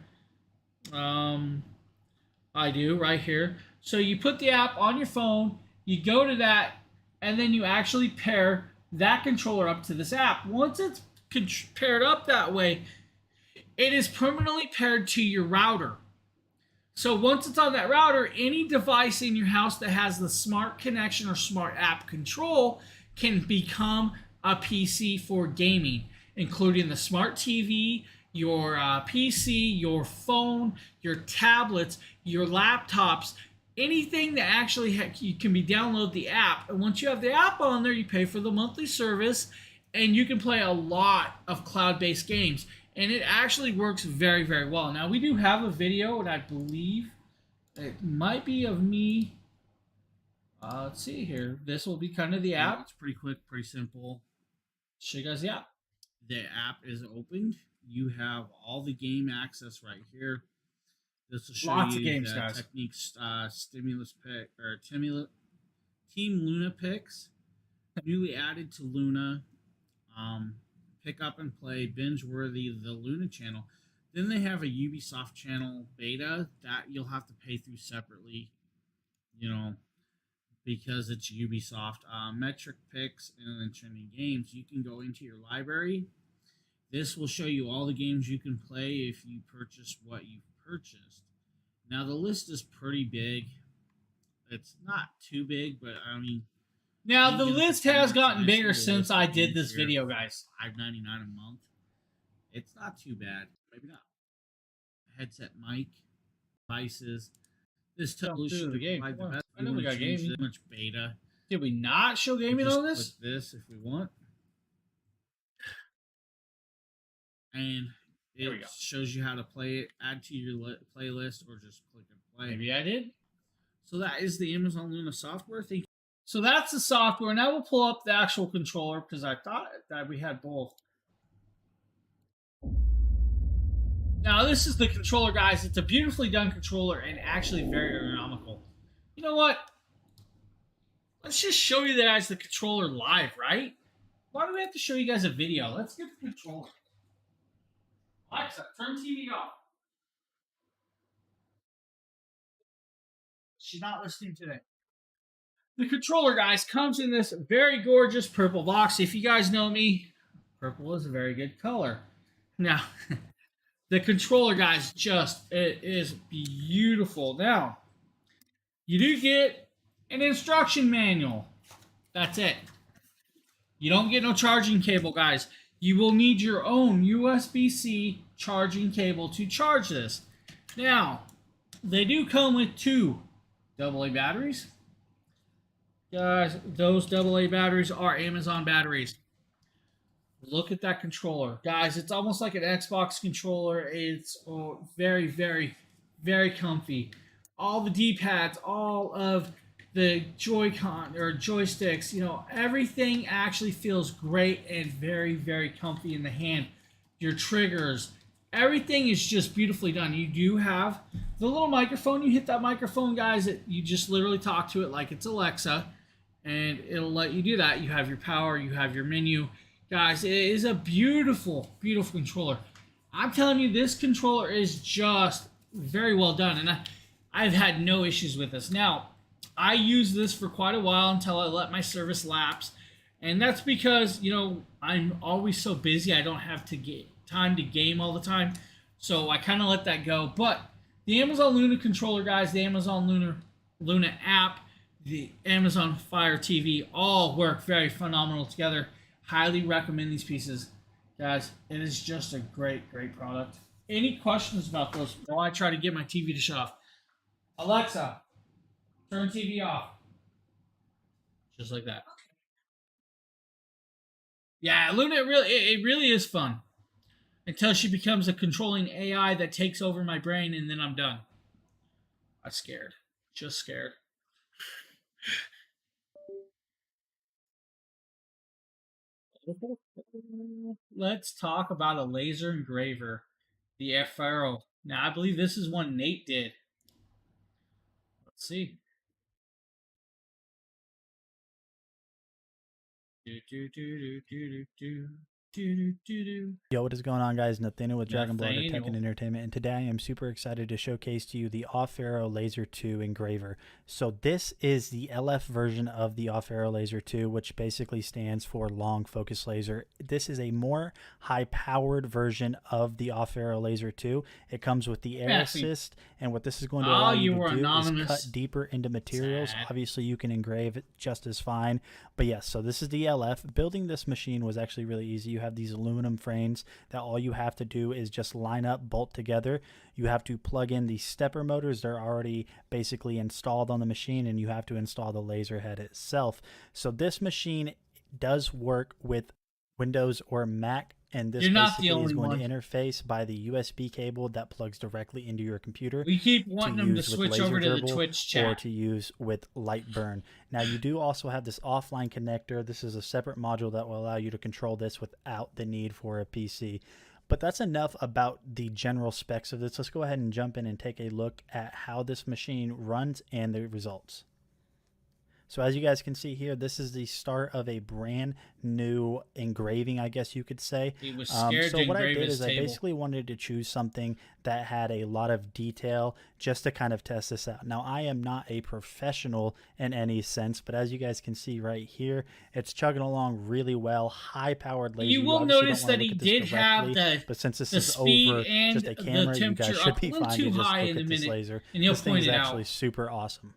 A: I do, right here. So you put the app on your phone, you go to that, and then you actually pair that controller up to this app. Once it's paired up that way, it is permanently paired to your router. So once it's on that router, any device in your house that has the smart connection or smart app control can become a PC for gaming, including the smart TV, your PC, your phone, your tablets, your laptops, anything that actually you can be download the app. And once you have the app on there, you pay for the monthly service, and you can play a lot of cloud-based games. And it actually works very, very well. Now we do have a video, and I believe it might be of me. Let's see here. This will be kind of the app.
B: It's pretty quick, pretty simple.
A: Show you guys the app.
B: The app is opened. You have all the game access right here. This will show
A: Lots
B: you
A: of games,
B: the
A: guys.
B: techniques, stimulus pick or Team Luna picks, newly added to Luna. Pick up and play binge worthy the Luna channel. Then they have a Ubisoft channel beta that you'll have to pay through separately, you know, because it's Ubisoft. Metric picks and then trending games. You can go into your library. This will show you all the games you can play if you purchase what you've purchased. Now the list is pretty big. It's not too big, but I mean,
A: now the list has gotten bigger since I did this video, guys.
B: $5.99 a month. It's not too bad. Maybe not. Headset mic, devices. This tells you
A: the game.
B: provide the best.
A: I know we got gaming.
B: This much beta.
A: Did we not show gaming on this?
B: Click this if we want, and it shows you how to play it. Add to your playlist, or just click and play.
A: Maybe I did.
B: So that is the Amazon Luna software. Thank you.
A: So that's the software. Now we'll pull up the actual controller because I thought that we had both. Now this is the controller, guys. It's a beautifully done controller and actually very ergonomical. You know what? Let's just show you guys the controller live, right? Why do we have to show you guys a video? Let's get the controller. Alexa, turn TV off. She's not listening today. The controller, guys, comes in this very gorgeous purple box. If you guys know me, purple is a very good color. Now, the controller, guys, it is beautiful. Now, you do get an instruction manual. That's it. You don't get no charging cable, guys. You will need your own USB-C charging cable to charge this. Now, they do come with two AA batteries. Guys, those AA batteries are Amazon batteries. Look at that controller. Guys, it's almost like an Xbox controller. It's very, very, very comfy. All the D-pads, all of the Joy-Con or joysticks, everything actually feels great and very, very comfy in the hand. Your triggers, everything is just beautifully done. You do have the little microphone. You hit that microphone, guys, you just literally talk to it like it's Alexa, and it'll let you do that. You have your power, you have your menu. Guys, it is a beautiful, beautiful controller. I'm telling you, this controller is just very well done, and I've had no issues with this. Now, I used this for quite a while until I let my service lapse, and that's because, I'm always so busy. I don't have to get time to game all the time, so I kind of let that go. But the Amazon Luna controller, guys, the Amazon Luna app, the Amazon Fire TV all work very phenomenal together. Highly recommend these pieces, guys. It is just a great, great product. Any questions about those while I try to get my TV to shut off? Alexa, turn TV off. Just like that. Yeah, Luna, it really is fun. Until she becomes a controlling AI that takes over my brain, and then I'm done. I'm scared. Just scared. Let's talk about a laser engraver, the Faro. Now, I believe this is one Nate did. Let's see.
D: Yo, what is going on, guys? Nathaniel with Dragon Blogger Tech and
A: Nathaniel.
D: Entertainment, and today I am super excited to showcase to you the Off-Arrow Laser 2 engraver. So this is the LF version of the Off-Arrow Laser 2, which basically stands for long focus laser. This is a more high-powered version of the Off-Arrow Laser 2. It comes with the air assist, and what this is going to allow you to do is cut deeper into materials. Obviously, you can engrave it just as fine, but yes, so this is the LF. Building this machine was actually really easy. You have these aluminum frames that all you have to do is just line up, bolt together. You have to plug in the stepper motors. They're already basically installed on the machine, and you have to install the laser head itself. So this machine does work with Windows or Mac, and this basically is going to interface by the USB cable that plugs directly into your computer.
A: We keep wanting them to switch over to the Twitch chat.
D: Or to use with Lightburn. Now, you do also have this offline connector. This is a separate module that will allow you to control this without the need for a PC. But that's enough about the general specs of this. Let's go ahead and jump in and take a look at how this machine runs and the results. So as you guys can see here, this is the start of a brand new engraving, I guess you could say.
A: He was scared to
D: what I
A: engrave
D: did
A: his
D: is
A: table.
D: I basically wanted to choose something that had a lot of detail just to kind of test this out. Now, I am not a professional in any sense, but as you guys can see right here, it's chugging along really well. High-powered laser.
A: You will notice that he did have
D: but since this
A: the
D: is
A: speed
D: over
A: and
D: just a camera,
A: the
D: you guys
A: temperature
D: should
A: up
D: be
A: a little
D: fine
A: too
D: to just
A: high
D: look
A: in a
D: at this
A: minute,
D: laser.
A: and he'll
D: This thing
A: point
D: is
A: it
D: actually
A: out.
D: super awesome.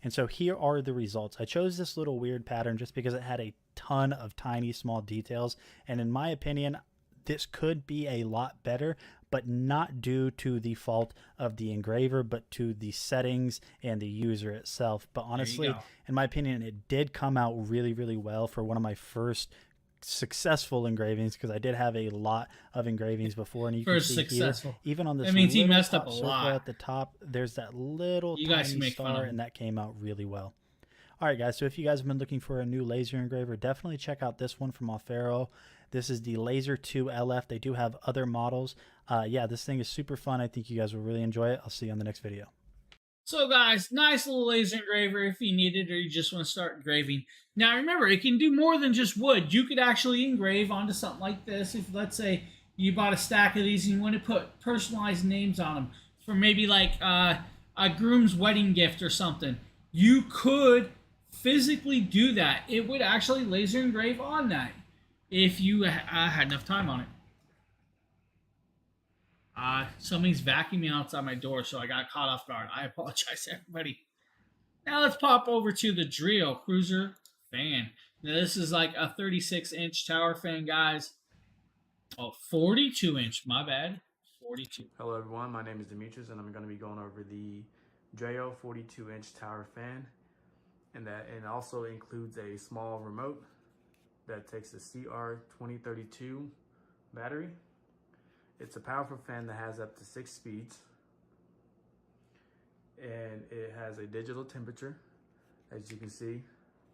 D: And so here are the results. I chose this little weird pattern just because it had a ton of tiny small details. And in my opinion, this could be a lot better, but not due to the fault of the engraver, but to the settings and the user itself. But honestly, in my opinion, it did come out really, really well for one of my first successful engravings, because I did have a lot of engravings before, and you can see here, even on this
A: that means he
D: little
A: messed up a
D: circle
A: lot
D: at the top, there's that little tiny star, and that came out really well. All right, guys, so if you guys have been looking for a new laser engraver, definitely check out this one from Off-Arrow. This is the Laser 2 LF. They do have other models. Yeah, this thing is super fun. I think you guys will really enjoy it. I'll see you on the next video.
A: So guys, nice little laser engraver if you need it or you just want to start engraving. Now remember, it can do more than just wood. You could actually engrave onto something like this. If let's say you bought a stack of these and you want to put personalized names on them for maybe like a groom's wedding gift or something, you could physically do that. It would actually laser engrave on that if you had enough time on it. Somebody's vacuuming outside my door, so I got caught off guard. I apologize, everybody. Now let's pop over to the Drio Cruiser fan. Now this is like a 36-inch tower fan, guys. Oh, 42-inch, my bad. 42.
E: Hello everyone, my name is Demetrius, and I'm going to be going over the Drio 42-inch tower fan. And that it also includes a small remote that takes a CR2032 battery. It's a powerful fan that has up to 6 speeds, and it has a digital temperature. As you can see, it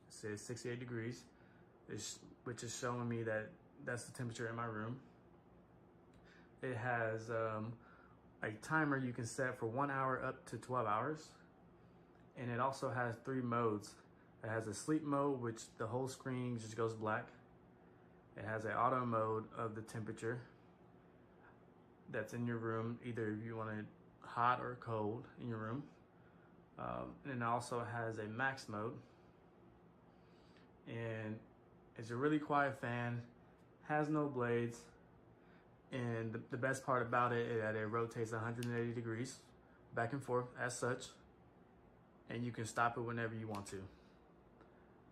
E: says 68 degrees, which is showing me that that's the temperature in my room. It has a timer you can set for 1 hour up to 12 hours. And it also has 3 modes. It has a sleep mode, which the whole screen just goes black. It has an auto mode of the temperature that's in your room, either if you want it hot or cold in your room. And it also has a max mode. And it's a really quiet fan, has no blades, and the best part about it is that it rotates 180 degrees back and forth as such, and you can stop it whenever you want to.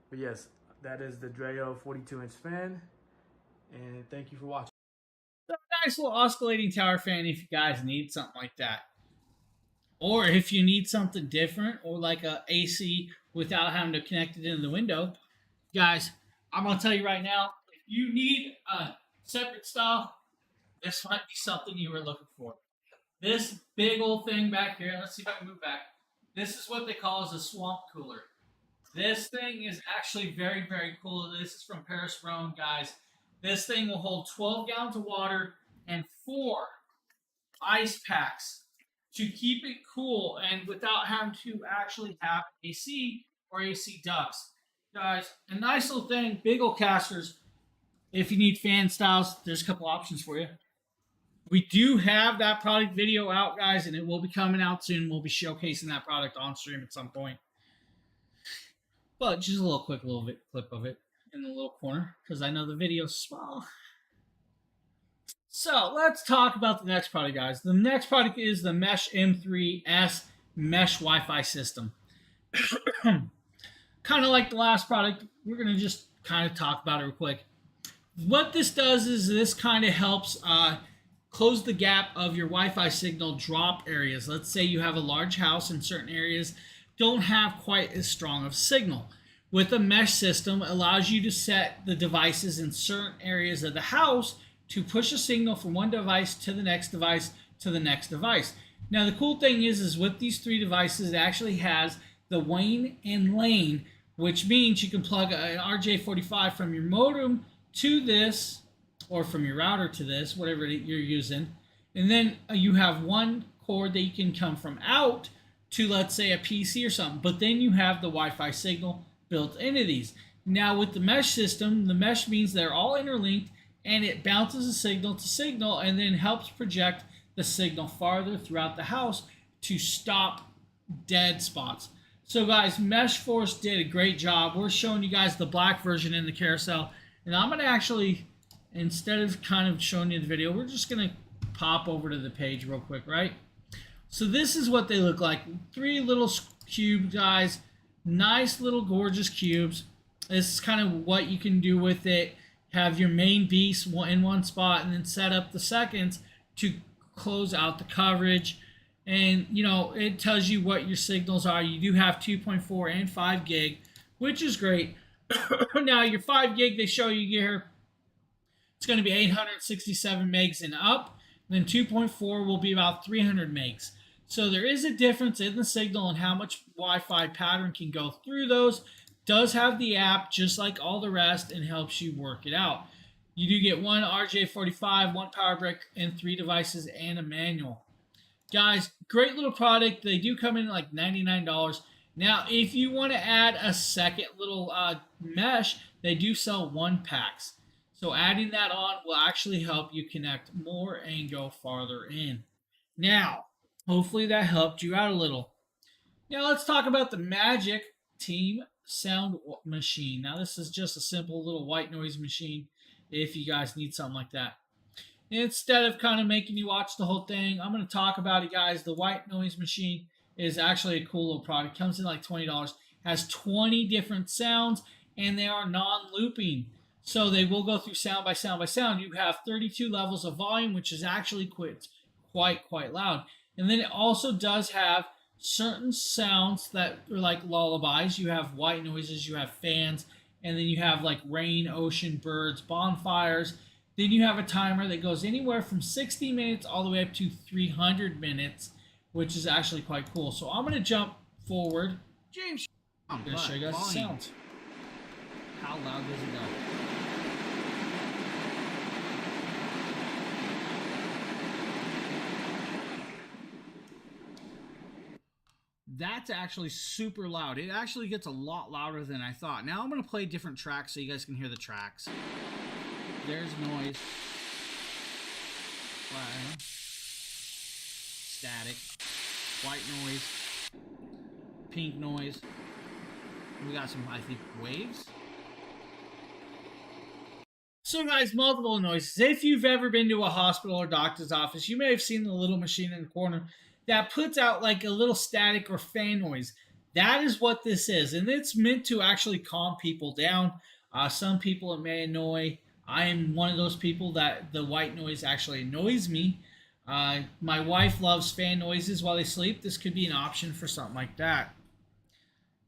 E: But yes, that is the Drio 42-inch fan, and thank you for watching.
A: So a nice little oscillating tower fan if you guys need something like that. Or if you need something different, or like a AC without having to connect it into the window. Guys, I'm going to tell you right now, if you need a separate style, this might be something you were looking for. This big old thing back here, let's see if I can move back. This is what they call as a swamp cooler. This thing is actually very, very cool. This is from Paris Rhone, guys. This thing will hold 12 gallons of water and 4 ice packs to keep it cool and without having to actually have AC or AC ducts. Guys, a nice little thing, big old casters. If you need fan styles, there's a couple options for you. We do have that product video out, guys, and it will be coming out soon. We'll be showcasing that product on stream at some point. But just a little quick clip of it in the little corner because I know the video's small. So let's talk about the next product, guys. The next product is the Mesh M3S Mesh Wi-Fi system. Kind of like the last product, we're going to just kind of talk about it real quick. What this does is this kind of helps close the gap of your Wi-Fi signal drop areas. Let's say you have a large house and certain areas don't have quite as strong of signal. With a mesh system, it allows you to set the devices in certain areas of the house to push a signal from one device to the next device to the next device. Now the cool thing is with these 3 devices, it actually has the wane and lane, which means you can plug an RJ45 from your modem to this, or from your router to this, whatever you're using. And then you have one cord that you can come from out to, let's say, a PC or something. But then you have the Wi-Fi signal built into these. Now with the mesh system, the mesh means they're all interlinked and it bounces a signal to signal and then helps project the signal farther throughout the house to stop dead spots. So guys, Mesh Force did a great job. We're showing you guys the black version in the carousel. And I'm going to actually, instead of kind of showing you the video, we're just going to pop over to the page real quick, right? So this is what they look like. 3 little cubes, guys. Nice little gorgeous cubes. This is kind of what you can do with it. Have your main beast in one spot and then set up the seconds to close out the coverage. And, you know, it tells you what your signals are. You do have 2.4 and 5 gig, which is great. Now, your 5 gig they show you here, it's going to be 867 megs and up. Then 2.4 will be about 300 megs. So there is a difference in the signal and how much Wi-Fi pattern can go through those. Does have the app just like all the rest and helps you work it out. You do get 1 RJ45, 1 power brick, and 3 devices and a manual. Guys, great little product. They do come in at like $99. Now, if you want to add a second little mesh, they do sell 1 packs. So adding that on will actually help you connect more and go farther in. Now, hopefully that helped you out a little. Now let's talk about the Magic Team Sound Machine. Now this is just a simple little white noise machine if you guys need something like that. Instead of kind of making you watch the whole thing, I'm going to talk about it, guys. The white noise machine is actually a cool little product. Comes in like $20. Has 20 different sounds and they are non-looping. So they will go through sound by sound by sound. You have 32 levels of volume, which is actually quite loud. And then it also does have certain sounds that are like lullabies. You have white noises, you have fans, and then you have like rain, ocean, birds, bonfires. Then you have a timer that goes anywhere from 60 minutes all the way up to 300 minutes, which is actually quite cool. So I'm going to jump forward. James, I'm going to show you guys the sounds. How loud does it go? That's actually super loud. It actually gets a lot louder than I thought. Now I'm going to play different tracks so you guys can hear the tracks. There's noise. Static. White noise. Pink noise. We got some, I think, waves. So guys, multiple noises. If you've ever been to a hospital or doctor's office, you may have seen the little machine in the corner that puts out like a little static or fan noise. That is what this is. And it's meant to actually calm people down. Some people it may annoy. I am one of those people that the white noise actually annoys me. My wife loves fan noises while they sleep. This could be an option for something like that.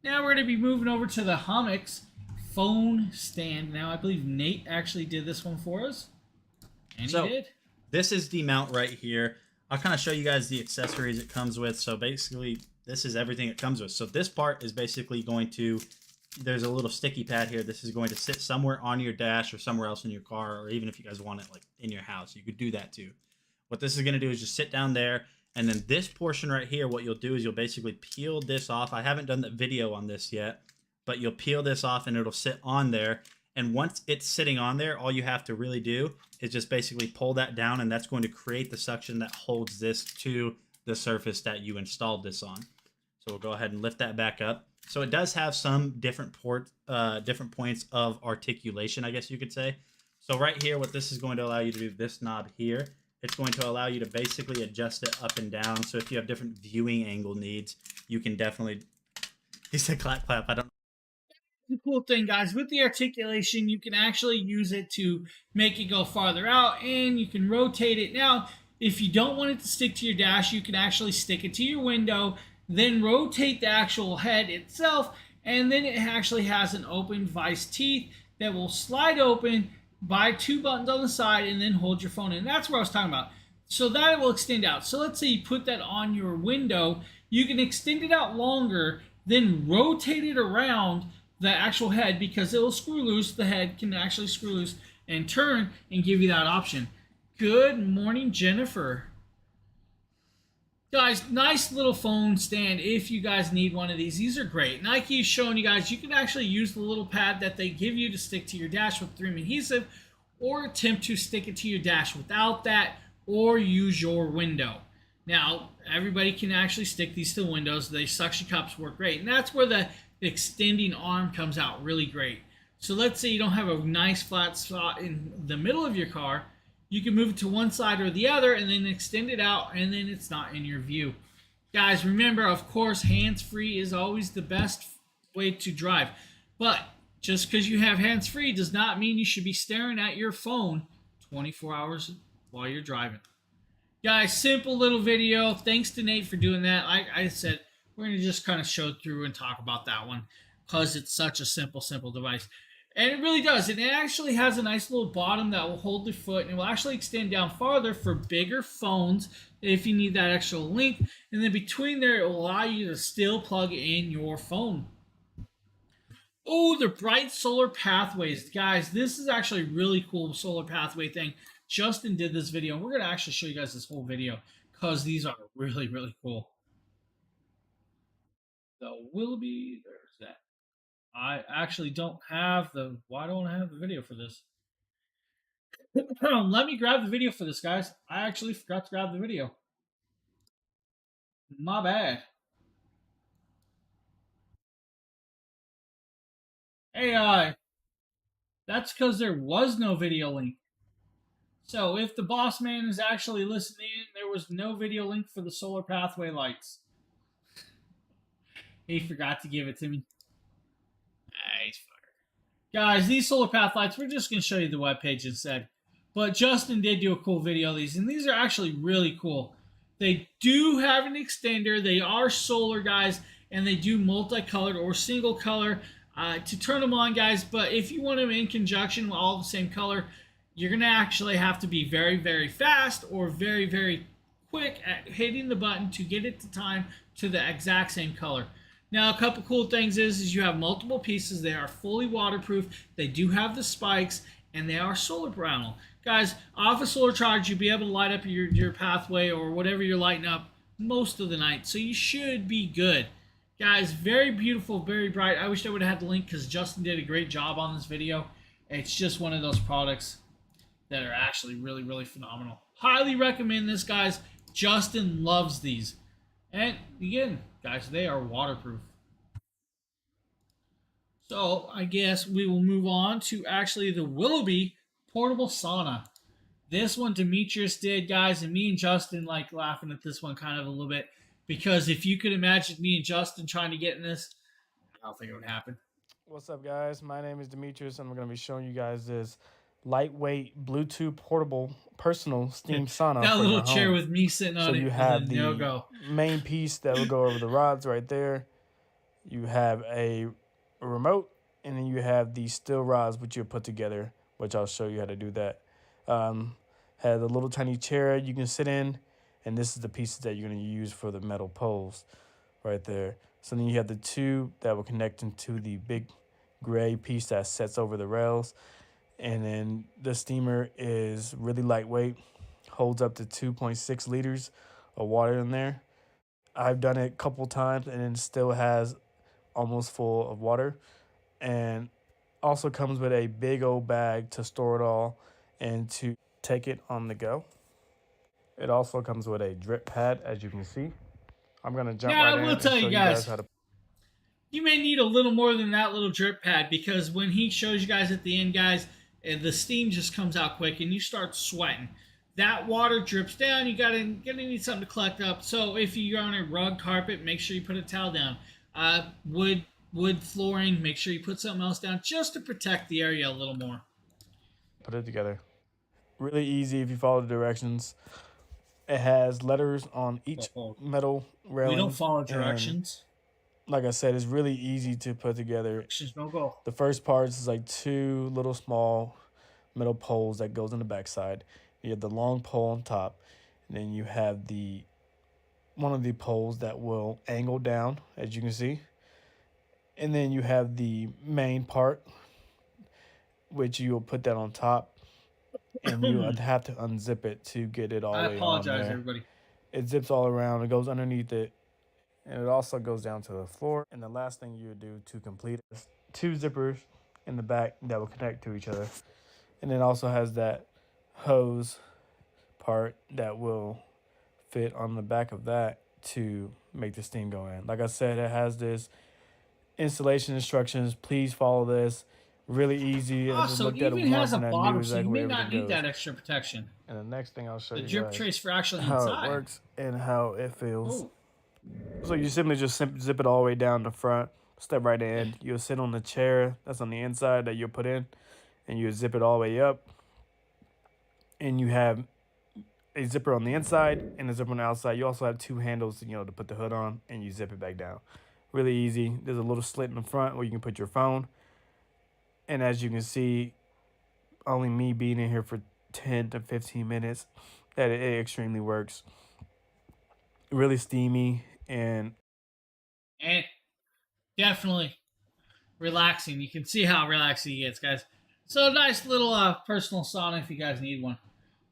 A: Now we're going to be moving over to the Hummix phone stand. Now I believe Nate actually did this one for us. And he did.
D: This is the mount right here. I'll kind of show you guys the accessories it comes with. So basically, this is everything it comes with. So this part is basically going to, there's a little sticky pad here. This is going to sit somewhere on your dash or somewhere else in your car, or even if you guys want it like in your house, you could do that too. What this is going to do is just sit down there. And then this portion right here, what you'll do is you'll basically peel this off. I haven't done the video on this yet, but you'll peel this off and it'll sit on there. And once it's sitting on there, all you have to really do is just basically pull that down, and that's going to create the suction that holds this to the surface that you installed this on. So we'll go ahead and lift that back up. So it does have some different points of articulation, I guess you could say. So right here, what this is going to allow you to do, this knob here, it's going to allow you to basically adjust it up and down. So if you have different viewing angle needs, you can definitely... He said clap, clap. I don't...
A: The cool thing, guys, with the articulation, you can actually use it to make it go farther out, and you can rotate it. Now, if you don't want it to stick to your dash, you can actually stick it to your window, then rotate the actual head itself, and then it actually has an open vice teeth that will slide open by 2 buttons on the side and then hold your phone in. That's what I was talking about. So that it will extend out. So let's say you put that on your window, you can extend it out longer, then rotate it around the actual head, because it will screw loose. The head can actually screw loose and turn and give you that option. Good morning, Jennifer. Guys, nice little phone stand if you guys need one of these. These are great. Nike's showing you guys you can actually use the little pad that they give you to stick to your dash with 3M adhesive, or attempt to stick it to your dash without that, or use your window. Now, everybody can actually stick these to windows. The suction cups work great, and that's where the extending arm comes out really great. So let's say you don't have a nice flat spot in the middle of your car, you can move it to one side or the other and then extend it out, and then it's not in your view. Guys, remember, of course, hands-free is always the best way to drive, but just because you have hands-free does not mean you should be staring at your phone 24 hours while you're driving. Guys, simple little video. Thanks to Nate for doing that. Like I said, we're going to just kind of show through and talk about that one because it's such a simple device. And it really does. And it actually has a nice little bottom that will hold the foot, and it will actually extend down farther for bigger phones if you need that extra length. And then between there, it will allow you to still plug in your phone. Oh, the bright solar pathways. Guys, this is actually a really cool solar pathway thing. Justin did this video. We're going to actually show you guys this whole video because these are really cool. The Willoughby, there's that. I actually don't have the... Why don't I have the video for this? Let me grab the video for this, guys. I actually forgot to grab the video. My bad. Hey, that's because there was no video link. So if the boss man is actually listening, there was no video link for the solar pathway lights. He forgot to give it to me. Nice fucker. Guys, these solar path lights, we're just going to show you the webpage instead. But Justin did do a cool video of these, and these are actually really cool. They do have an extender. They are solar, guys, and they do multicolored or single color to turn them on, guys. But if you want them in conjunction with all the same color, you're going to actually have to be very fast or very quick at hitting the button to get it to time to the exact same color. Now, a couple cool things is you have multiple pieces. They are fully waterproof. They do have the spikes, and they are solar panel. Guys, off a solar charge, you'll be able to light up your pathway or whatever you're lighting up most of the night. So you should be good. Guys, very beautiful, very bright. I wish I would have had the link because Justin did a great job on this video. It's just one of those products that are actually really phenomenal. Highly recommend this, guys. Justin loves these. And again, guys, they are waterproof. So I guess we will move on to actually the Willoughby portable sauna. This one Demetrius did, guys, and me and Justin like laughing at this one kind of a little bit because if you could imagine me and Justin trying to get in this, I don't think it would happen.
E: What's up, guys? My name is Demetrius, and I'm going to be showing you guys this lightweight Bluetooth portable personal steam sauna.
A: That little chair with me sitting on it.
E: So you have the
A: no-go.
E: main piece that will go over the rods right there. You have a remote, and then you have the steel rods which you put together, which I'll show you how to do that. Has a little tiny chair you can sit in, and this is the pieces that you're going to use for the metal poles right there. So then you have the tube that will connect into the big gray piece that sets over the rails. And then the steamer is really lightweight, holds up to 2.6 liters of water in there. I've done it a couple times and it still has almost full of water. And Also comes with a big old bag to store it all and to take it on the go. It also comes with a drip pad, as you can see. I'm going to jump
A: Now,
E: right
A: I
E: in
A: will
E: and
A: tell
E: show
A: you
E: you guys
A: guys,
E: how to.
A: you may need a little more than that little drip pad, because when he shows you guys at the end, guys, the steam just comes out quick and you start sweating. That water drips down. You gotta need something to collect up. So if you're on a rug carpet, make sure you put a towel down. Wood flooring, make sure you put something else down just to protect the area a little more.
E: Put it together. Really easy if you follow the directions. It has letters on each metal railing.
A: We don't follow directions.
E: Like I said, it's really easy to put together.
A: Directions no go.
E: The first part is like 2 little small metal poles that goes on the backside. You have the long pole on top, and then you have one of the poles that will angle down, as you can see. And then you have the main part, which you will put that on top, and you have to unzip it to get it all the way on.
A: I apologize,
E: there.
A: everybody.
E: It zips all around. It goes underneath it, and it also goes down to the floor. And the last thing you would do to complete it is 2 zippers in the back that will connect to each other. And it also has that hose part that will fit on the back of that to make the steam go in. Like I said, it has this installation instructions. Please follow this. Really easy.
A: Also, it even has a bottom, so you may not need that extra protection.
E: And the next thing I'll show you
A: the drip
E: guys
A: trace for actually
E: how
A: inside.
E: it works and how it feels.
A: Ooh.
E: So you simply just zip it all the way down the front, step right in. You'll sit on the chair that's on the inside that you'll put in, and you zip it all the way up. And you have a zipper on the inside and a zipper on the outside. You also have 2 handles, to put the hood on, and you zip it back down. Really easy. There's a little slit in the front where you can put your phone. And as you can see, only me being in here for 10 to 15 minutes, that it extremely works. Really steamy and
A: definitely relaxing. You can see how relaxing he gets, guys. So nice little personal sauna if you guys need one.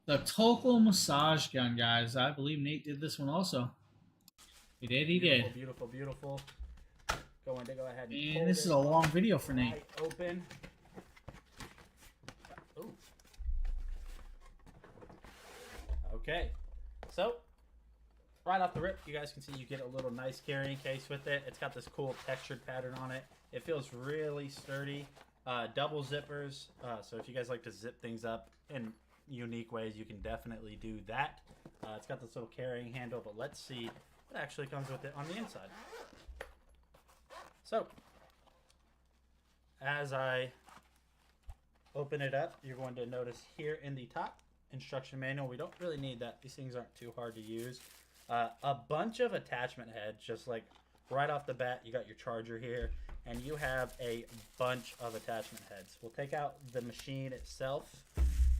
A: The Tokel massage gun, guys. I believe Nate did this one also. He did.
D: Beautiful. Going to go ahead and
A: And this is a long video for Nate.
D: Open. Ooh. Okay, so right off the rip, you guys can see you get a little nice carrying case with it. It's got this cool textured pattern on it. It feels really sturdy. Double zippers, so if you guys like to zip things up in unique ways, you can definitely do that. It's got this little carrying handle, but let's see what actually comes with it on the inside. So, as I open it up, you're going to notice here in the top instruction manual, we don't really need that. These things aren't too hard to use. A bunch of attachment heads, just like right off the bat. You got your charger here, and you have a bunch of attachment heads. We'll take out the machine itself,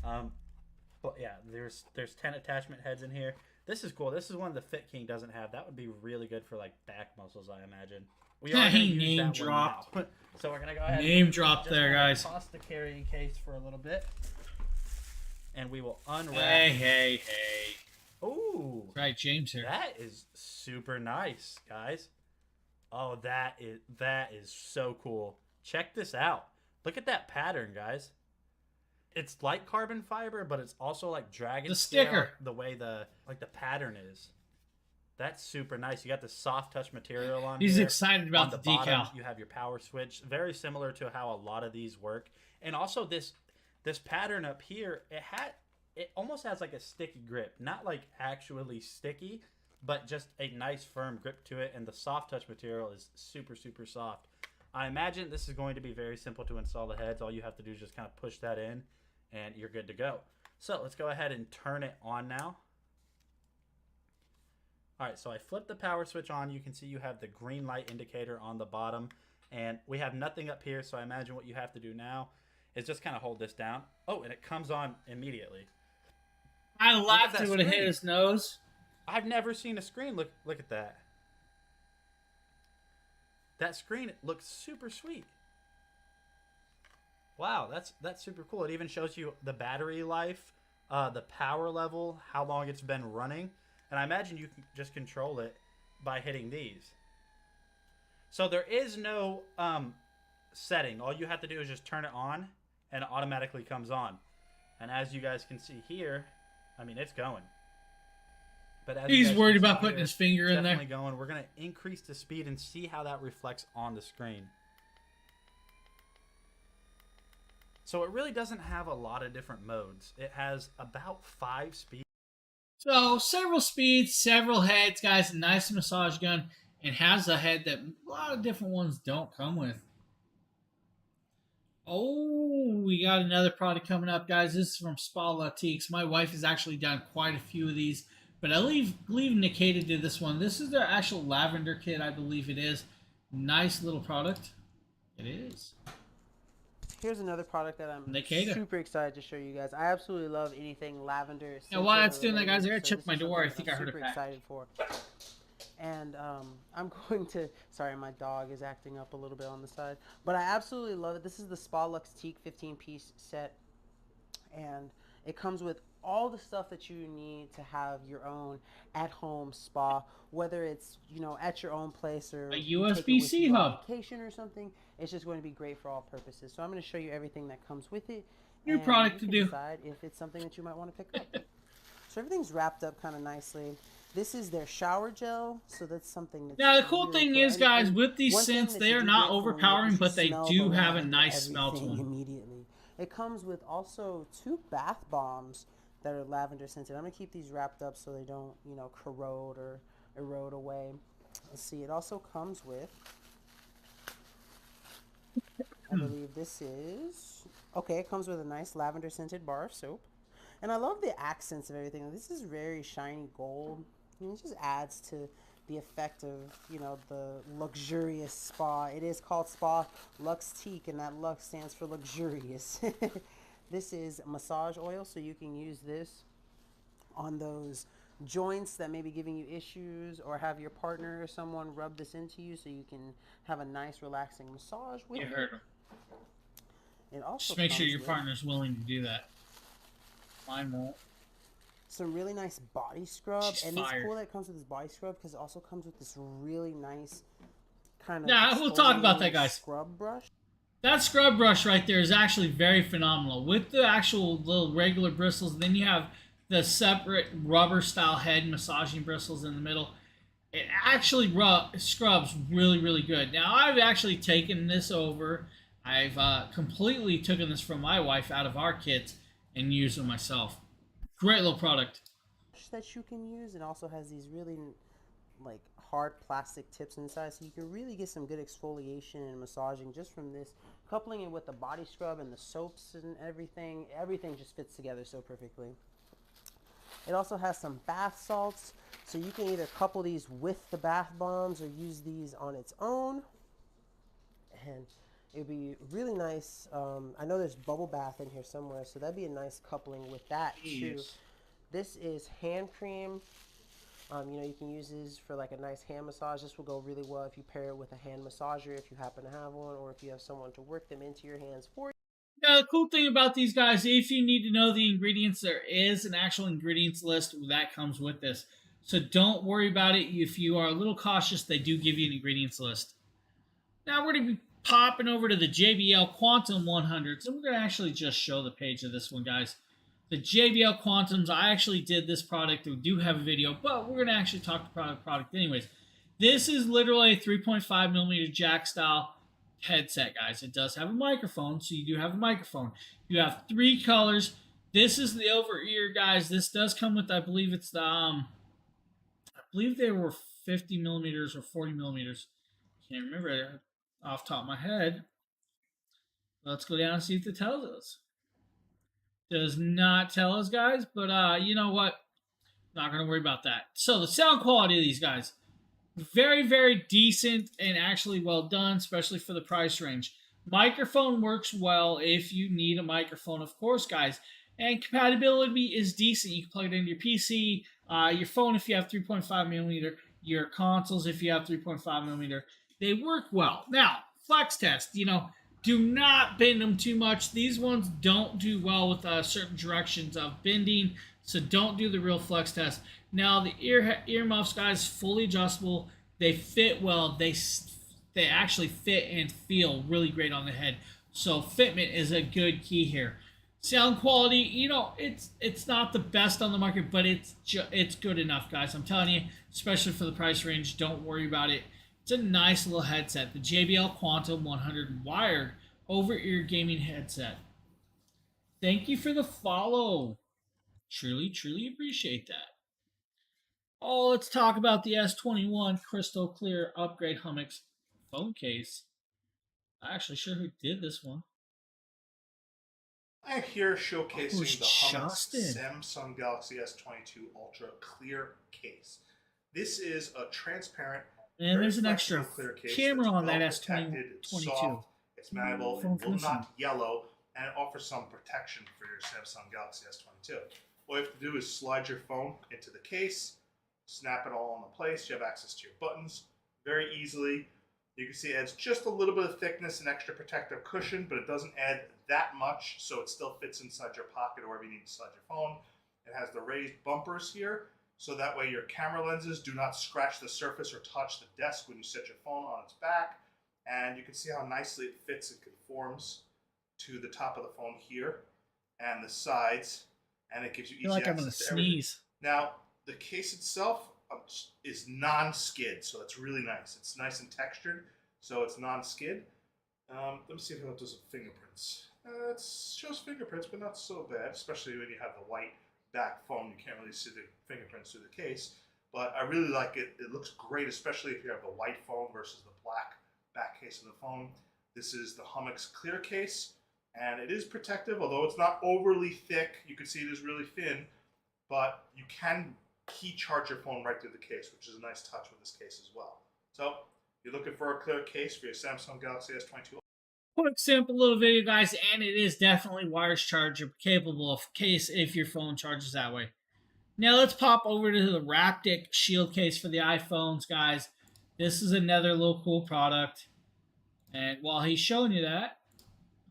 D: but yeah, there's 10 attachment heads in here. This is cool. This is one the Fit King doesn't have. That would be really good for like back muscles, I imagine. We are gonna use
A: Name
D: that
A: drop.
D: one now. So we're gonna go ahead.
A: Name drop
D: just
A: there, guys.
D: Toss the carrying case for a little bit, and we will unwrap.
A: Hey.
D: Ooh,
A: Right, James here.
D: that is super nice, guys. Oh, that is so cool. Check this out. Look at that pattern, guys. It's like carbon fiber, but it's also like dragon
A: The
D: scale,
A: sticker.
D: the way the pattern is. That's super nice. You got the soft touch material on
A: He's
D: here.
A: excited about
D: On
A: the
D: bottom,
A: decal.
D: you have your power switch, very similar to how a lot of these work. And also this pattern up here, it almost has like a sticky grip, not like actually sticky, but just a nice firm grip to it. And the soft touch material is super, super soft. I imagine this is going to be very simple to install the heads. All you have to do is just kind of push that in and you're good to go. So let's go ahead and turn it on now. All right, so I flipped the power switch on. You can see you have the green light indicator on the bottom, and we have nothing up here. So I imagine what you have to do now is just kind of hold this down. Oh, and it comes on immediately.
A: I laughed
D: that
A: it would have hit
D: screen.
A: his nose.
D: I've never seen a screen look at that. That screen looks super sweet. Wow, that's super cool. It even shows you the battery life, the power level, how long it's been running. And I imagine you can just control it by hitting these. So there is no setting. All you have to do is just turn it on, and it automatically comes on. And as you guys can see here, I mean, it's going. But as
A: he's worried about putting his finger in there.
D: Definitely going. We're going to increase the speed and see how that reflects on the screen. So it really doesn't have a lot of different modes. It has about 5 speeds.
A: So several speeds, several heads, guys. A nice massage gun, and has a head that a lot of different ones don't come with. Oh, we got another product coming up, guys. This is from Spa Lautiques. My wife has actually done quite a few of these, but I believe Nikita did this one. This is their actual lavender kit, I believe it is. Nice little product. It is.
H: Here's another product that I'm
A: Nikita.
H: super excited to show you guys. I absolutely love anything lavender.
A: Now, while that's doing that, guys, I gotta check my door. I think I heard a
H: super
A: pack.
H: excited for. And I'm going to, sorry, my dog is acting up a little bit on the side. But I absolutely love it. This is the Spa Lautiques 15-piece set. And it comes with all the stuff that you need to have your own at-home spa, whether it's, you know, at your own place or
A: a USB-C hub,
H: vacation or something. It's just going to be great for all purposes. So I'm going to show you everything that comes with it.
A: New product to do.
H: Decide if it's something that you might want to pick up. So everything's wrapped up kind of nicely. This is their shower gel, so that's something that's
A: now the cool
H: really
A: thing
H: cool.
A: is, guys, with these
H: one thing
A: scents,
H: that
A: they
H: you
A: are
H: do
A: not
H: get from them
A: overpowering,
H: is
A: but they
H: smell
A: do
H: the
A: have a
H: lavender
A: nice smell to
H: everything
A: them.
H: immediately. It comes with also 2 bath bombs that are lavender scented. I'm gonna keep these wrapped up so they don't, you know, corrode or erode away. Let's see. It also comes with, I believe this is, okay, it comes with a nice lavender scented bar of soap. And I love the accents of everything. This is very shiny gold. And it just adds to the effect of, you know, the luxurious spa. It is called Spa Lautiques, and that Lux stands for luxurious. This is massage oil, so you can use this on those joints that may be giving you issues, or have your partner or someone rub this into you so you can have a nice relaxing massage with it.
A: You heard him.
H: It also
A: Just make sure
H: comes
A: your
H: with
A: partner's willing to do that. Mine won't.
H: some really nice body scrub.
A: She's
H: and
A: fired.
H: it's cool that it comes with this body scrub because it also comes with this really nice kind of
A: Yeah, we'll talk about that, guys.
H: scrub brush.
A: That scrub brush right there is actually very phenomenal. With the actual little regular bristles, then you have the separate rubber style head massaging bristles in the middle. It actually scrubs really, really good. Now, I've actually taken this over. I've completely taken this from my wife out of our kits and used it myself. Great little product.
H: That you can use, and also has these really like hard plastic tips inside, so you can really get some good exfoliation and massaging just from this. Coupling it with the body scrub and the soaps and everything just fits together so perfectly. It also has some bath salts, so you can either couple these with the bath bombs or use these on its own, and it would be really nice. I know there's bubble bath in here somewhere, so that'd be a nice coupling with that too. This is hand cream. You know, you can use this for like a nice hand massage. This will go really well if you pair it with a hand massager, if you happen to have one, or if you have someone to work them into your hands for you.
A: Now, the cool thing about these guys, if you need to know the ingredients, there is an actual ingredients list that comes with this. So don't worry about it. If you are a little cautious, they do give you an ingredients list. Now, we're going to be popping over to the JBL Quantum 100s, and we're going to actually just show the page of this one, guys. The JBL Quantums, I actually did this product. We do have a video, but we're going to actually talk the product anyways. This is literally a 3.5 millimeter jack style headset, guys. It does have a microphone, so you do have a microphone. You have 3 colors. This is the over ear, guys. This does come with, I believe it's the, I believe they were 50 millimeters or 40 millimeters. Can't remember it off the top of my head. Let's go down and see if it tells us. Does not tell us, guys, but you know what? Not going to worry about that. So the sound quality of these guys, very, very decent and actually well done, especially for the price range. Microphone works well if you need a microphone, of course, guys. And compatibility is decent. You can plug it into your PC, your phone if you have 3.5 millimeter, your consoles if you have 3.5 millimeter. They work well. Now, flex test, you know, do not bend them too much. These ones don't do well with certain directions of bending, so don't do the real flex test. Now, the earmuffs, guys, fully adjustable. They fit well. They they actually fit and feel really great on the head. So fitment is a good key here. Sound quality, you know, it's not the best on the market, but it's good enough, guys. I'm telling you, especially for the price range, don't worry about it. It's a nice little headset. The JBL Quantum 100 wired over-ear gaming headset. Thank you for the follow. Truly, truly appreciate that. Oh, let's talk about the S21 crystal clear upgrade Hummix phone case. I'm actually sure who did this one.
I: I'm here showcasing
A: Who's
I: the Hummix
A: Justin?
I: Samsung Galaxy S22 Ultra Clear Case. This is a transparent,
A: And there's an
I: flexible
A: extra
I: clear case
A: camera
I: that's
A: on that
I: well-protected, it's
A: S22.
I: soft, it's malleable,
A: Phone
I: it will
A: from
I: not yellow, and it offers some protection for your Samsung Galaxy S22. All you have to do is slide your phone into the case, snap it all into place. You have access to your buttons very easily. You can see it adds just a little bit of thickness and extra protective cushion, but it doesn't add that much, so it still fits inside your pocket or wherever you need to slide your phone. It has the raised bumpers here, so that way your camera lenses do not scratch the surface or touch the desk when you set your phone on its back. And you can see how nicely it fits and conforms to the top of the phone here and the sides, and it gives you
A: I
I: easy
A: feel like I'm
I: access
A: gonna
I: to everything.
A: sneeze.
I: Now, the case itself is non-skid, so that's really nice. It's nice and textured, so it's non-skid. Let me see if it does fingerprints. It shows fingerprints, but not so bad, especially when you have the white back phone. You can't really see the fingerprints through the case, but I really like it. It looks great, especially if you have the white phone versus the black back case of the phone. This is the Hummix Clear Case, and it is protective, although it's not overly thick. You can see it is really thin, but you can key charge your phone right through the case, which is a nice touch with this case as well. So, if you're looking for a clear case for your Samsung Galaxy S22.
A: Quick simple little video, guys, and it is definitely wireless charger capable of case if your phone charges that way. Now let's pop over to the Raptic Shield case for the iPhones, guys. This is another little cool product. And while he's showing you that,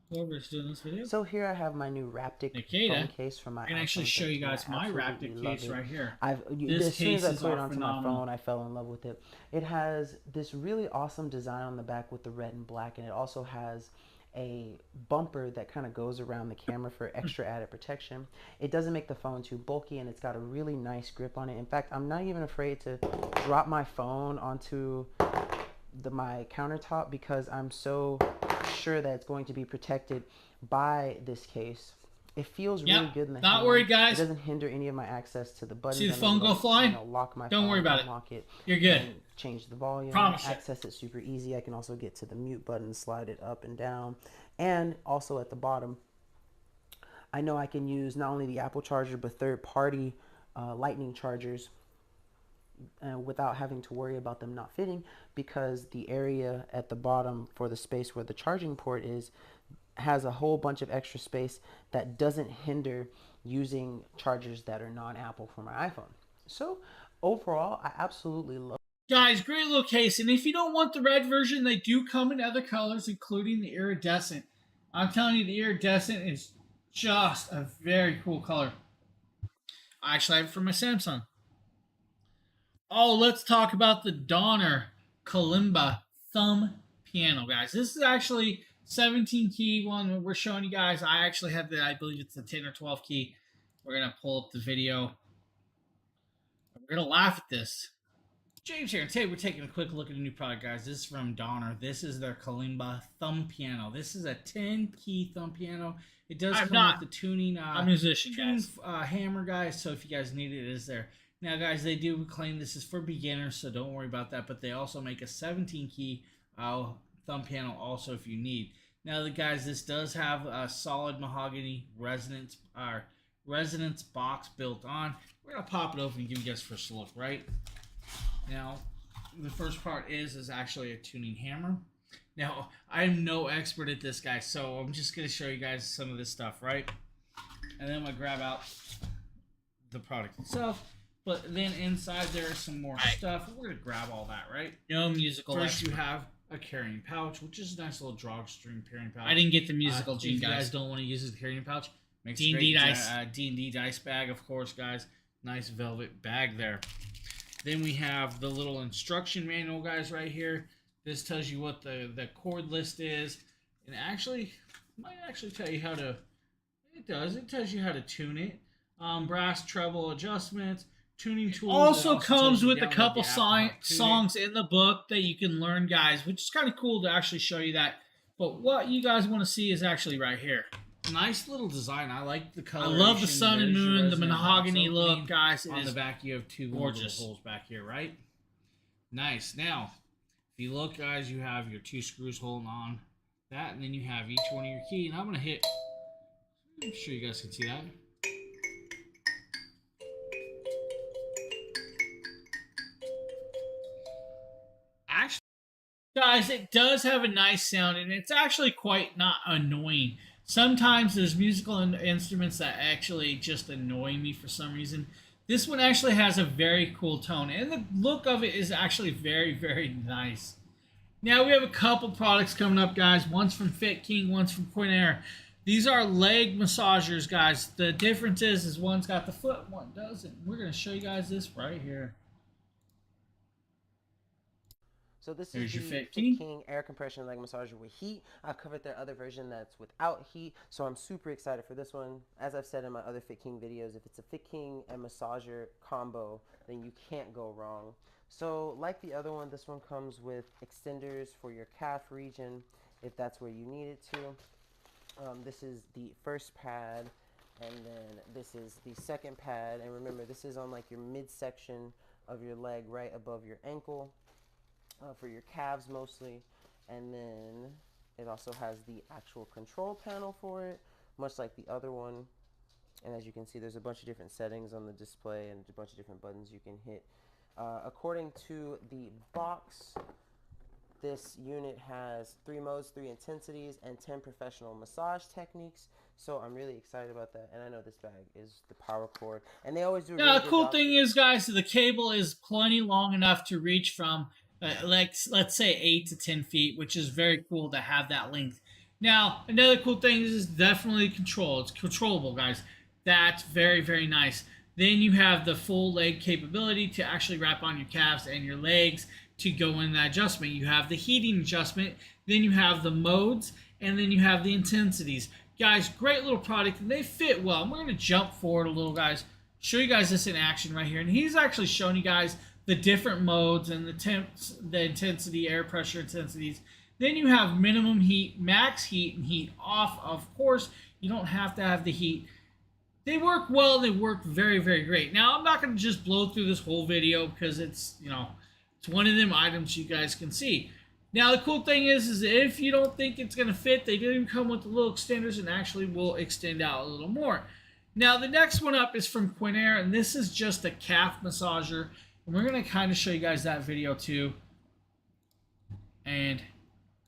A: whoever's doing this video.
H: So here I have my new Raptic
A: Nikita,
H: phone case for my
A: I can actually
H: iPhone
A: show you
H: 13.
A: guys
H: I
A: my
H: absolutely
A: Raptic
H: love
A: case
H: it.
A: right here.
H: As soon as I put it onto
A: phenomenal.
H: my phone, I fell in love with it. It has this really awesome design on the back with the red and black, and it also has a bumper that kind of goes around the camera for extra added protection. It doesn't make the phone too bulky, and it's got a really nice grip on it. In fact, I'm not even afraid to drop my phone onto my countertop because I'm so sure that it's going to be protected by this case. It feels really good in the hand.
A: Not worried, guys.
H: It doesn't hinder any of my access to the buttons.
A: See the phone go flying?
H: Lock my
A: Don't
H: phone,
A: worry about it.
H: unlock it.
A: You're good.
H: Change the volume.
A: Promise
H: access it super easy. I can also get to the mute button, slide it up and down, and also at the bottom, I know I can use not only the Apple charger but third-party Lightning chargers without having to worry about them not fitting, because the area at the bottom for the space where the charging port is has a whole bunch of extra space that doesn't hinder using chargers that are non-Apple for my iPhone. So overall, I absolutely love it.
A: Guys, great little case. And if you don't want the red version, they do come in other colors, including the iridescent. I'm telling you, the iridescent is just a very cool color. I actually have it for my Samsung. Oh, let's talk about the Donner Kalimba thumb piano, guys. This is actually 17 key one we're showing you guys. I actually have I believe it's the 10 or 12 key. We're going to pull up the video. We're going to laugh at this. James here, and today we're taking a quick look at a new product, guys. This is from Donner. This is their Kalimba thumb piano. This is a 10 key thumb piano. It does come with the tuning,
B: I'm a musician,
A: hammer, guys. So if you guys need it, it is there. Now, guys, they do claim this is for beginners, so don't worry about that. But they also make a 17 key thumb piano also if you need. Now, guys, this does have a solid mahogany resonance box built on. We're gonna pop it open and give you guys first look, right? Now, the first part is actually a tuning hammer. Now, I'm no expert at this, guys, so I'm just gonna show you guys some of this stuff, right? And then I'm gonna grab out the product itself. But then inside there is some more stuff. We're gonna grab all that, right?
B: No musical.
A: First, you have a carrying pouch, which is a nice little drawstring carrying pouch.
B: I didn't get the musical gene,
A: if you guys
B: guys.
A: don't want to use it as a carrying pouch, makes
B: D&D
A: a great
B: dice.
A: D&D dice bag, of course, guys. Nice velvet bag there. Then we have the little instruction manual, guys, right here. This tells you what the chord list is, and actually might actually tell you how to. It does. It tells you how to tune it. Brass treble adjustments, tuning tools. Also comes with a couple songs in the book that you can learn, guys, which is kind of cool to actually show you that. But what you guys want to see is actually right here. Nice little design. I like the color. I love the sun and moon, the mahogany look, guys. On the back, you have two gorgeous holes back here, right? Nice. Now, if you look, guys, you have your 2 screws holding on that, and then you have each one of your key. And I'm gonna hit. I'm sure you guys can see that. Actually, guys, it does have a nice sound, and it's actually quite not annoying. Sometimes there's musical instruments that actually just annoy me for some reason. This one actually has a very cool tone, and the look of it is actually very, very nice. Now we have a couple products coming up, guys. One's from Fit King, one's from Quinair. These are leg massagers, guys. The difference is one's got the foot, one doesn't. We're going to show you guys this right here.
H: So this is the Fit King air compression leg massager with heat. I've covered their other version that's without heat, so I'm super excited for this one. As I've said in my other Fit King videos, if it's a Fit King and massager combo, then you can't go wrong. So like the other one, this one comes with extenders for your calf region, if that's where you need it to. This is the first pad, and then this is the second pad. And remember, this is on like your midsection of your leg, right above your ankle. For your calves mostly, and then it also has the actual control panel for it, much like the other one. And as you can see, there's a bunch of different settings on the display and a bunch of different buttons you can hit. According to the box, this unit has 3 modes, 3 intensities, and 10 professional massage techniques. So I'm really excited about that. And I know this bag is the power cord, and they always do.
A: Now the cool thing is, guys, the cable is plenty long enough to reach from like, let's say 8 to 10 feet, which is very cool to have that length. Now, another cool thing is definitely control. It's controllable, guys. That's very, very nice. Then you have the full leg capability to actually wrap on your calves and your legs to go in that adjustment. You have the heating adjustment, then you have the modes, and then you have the intensities. Guys, great little product, and they fit well. And we're going to jump forward a little, guys, show you guys this in action right here. And he's actually showing you guys the different modes and the temps, the intensity, air pressure intensities. Then you have minimum heat, max heat, and heat off. Of course, you don't have to have the heat. They work well. They work very, very great. Now, I'm not going to just blow through this whole video because it's, you know, it's one of them items you guys can see. Now, the cool thing is if you don't think it's going to fit, they do come with the little extenders and actually will extend out a little more. Now, the next one up is from Quinair, and this is just a calf massager. And we're going to kind of show you guys that video too. And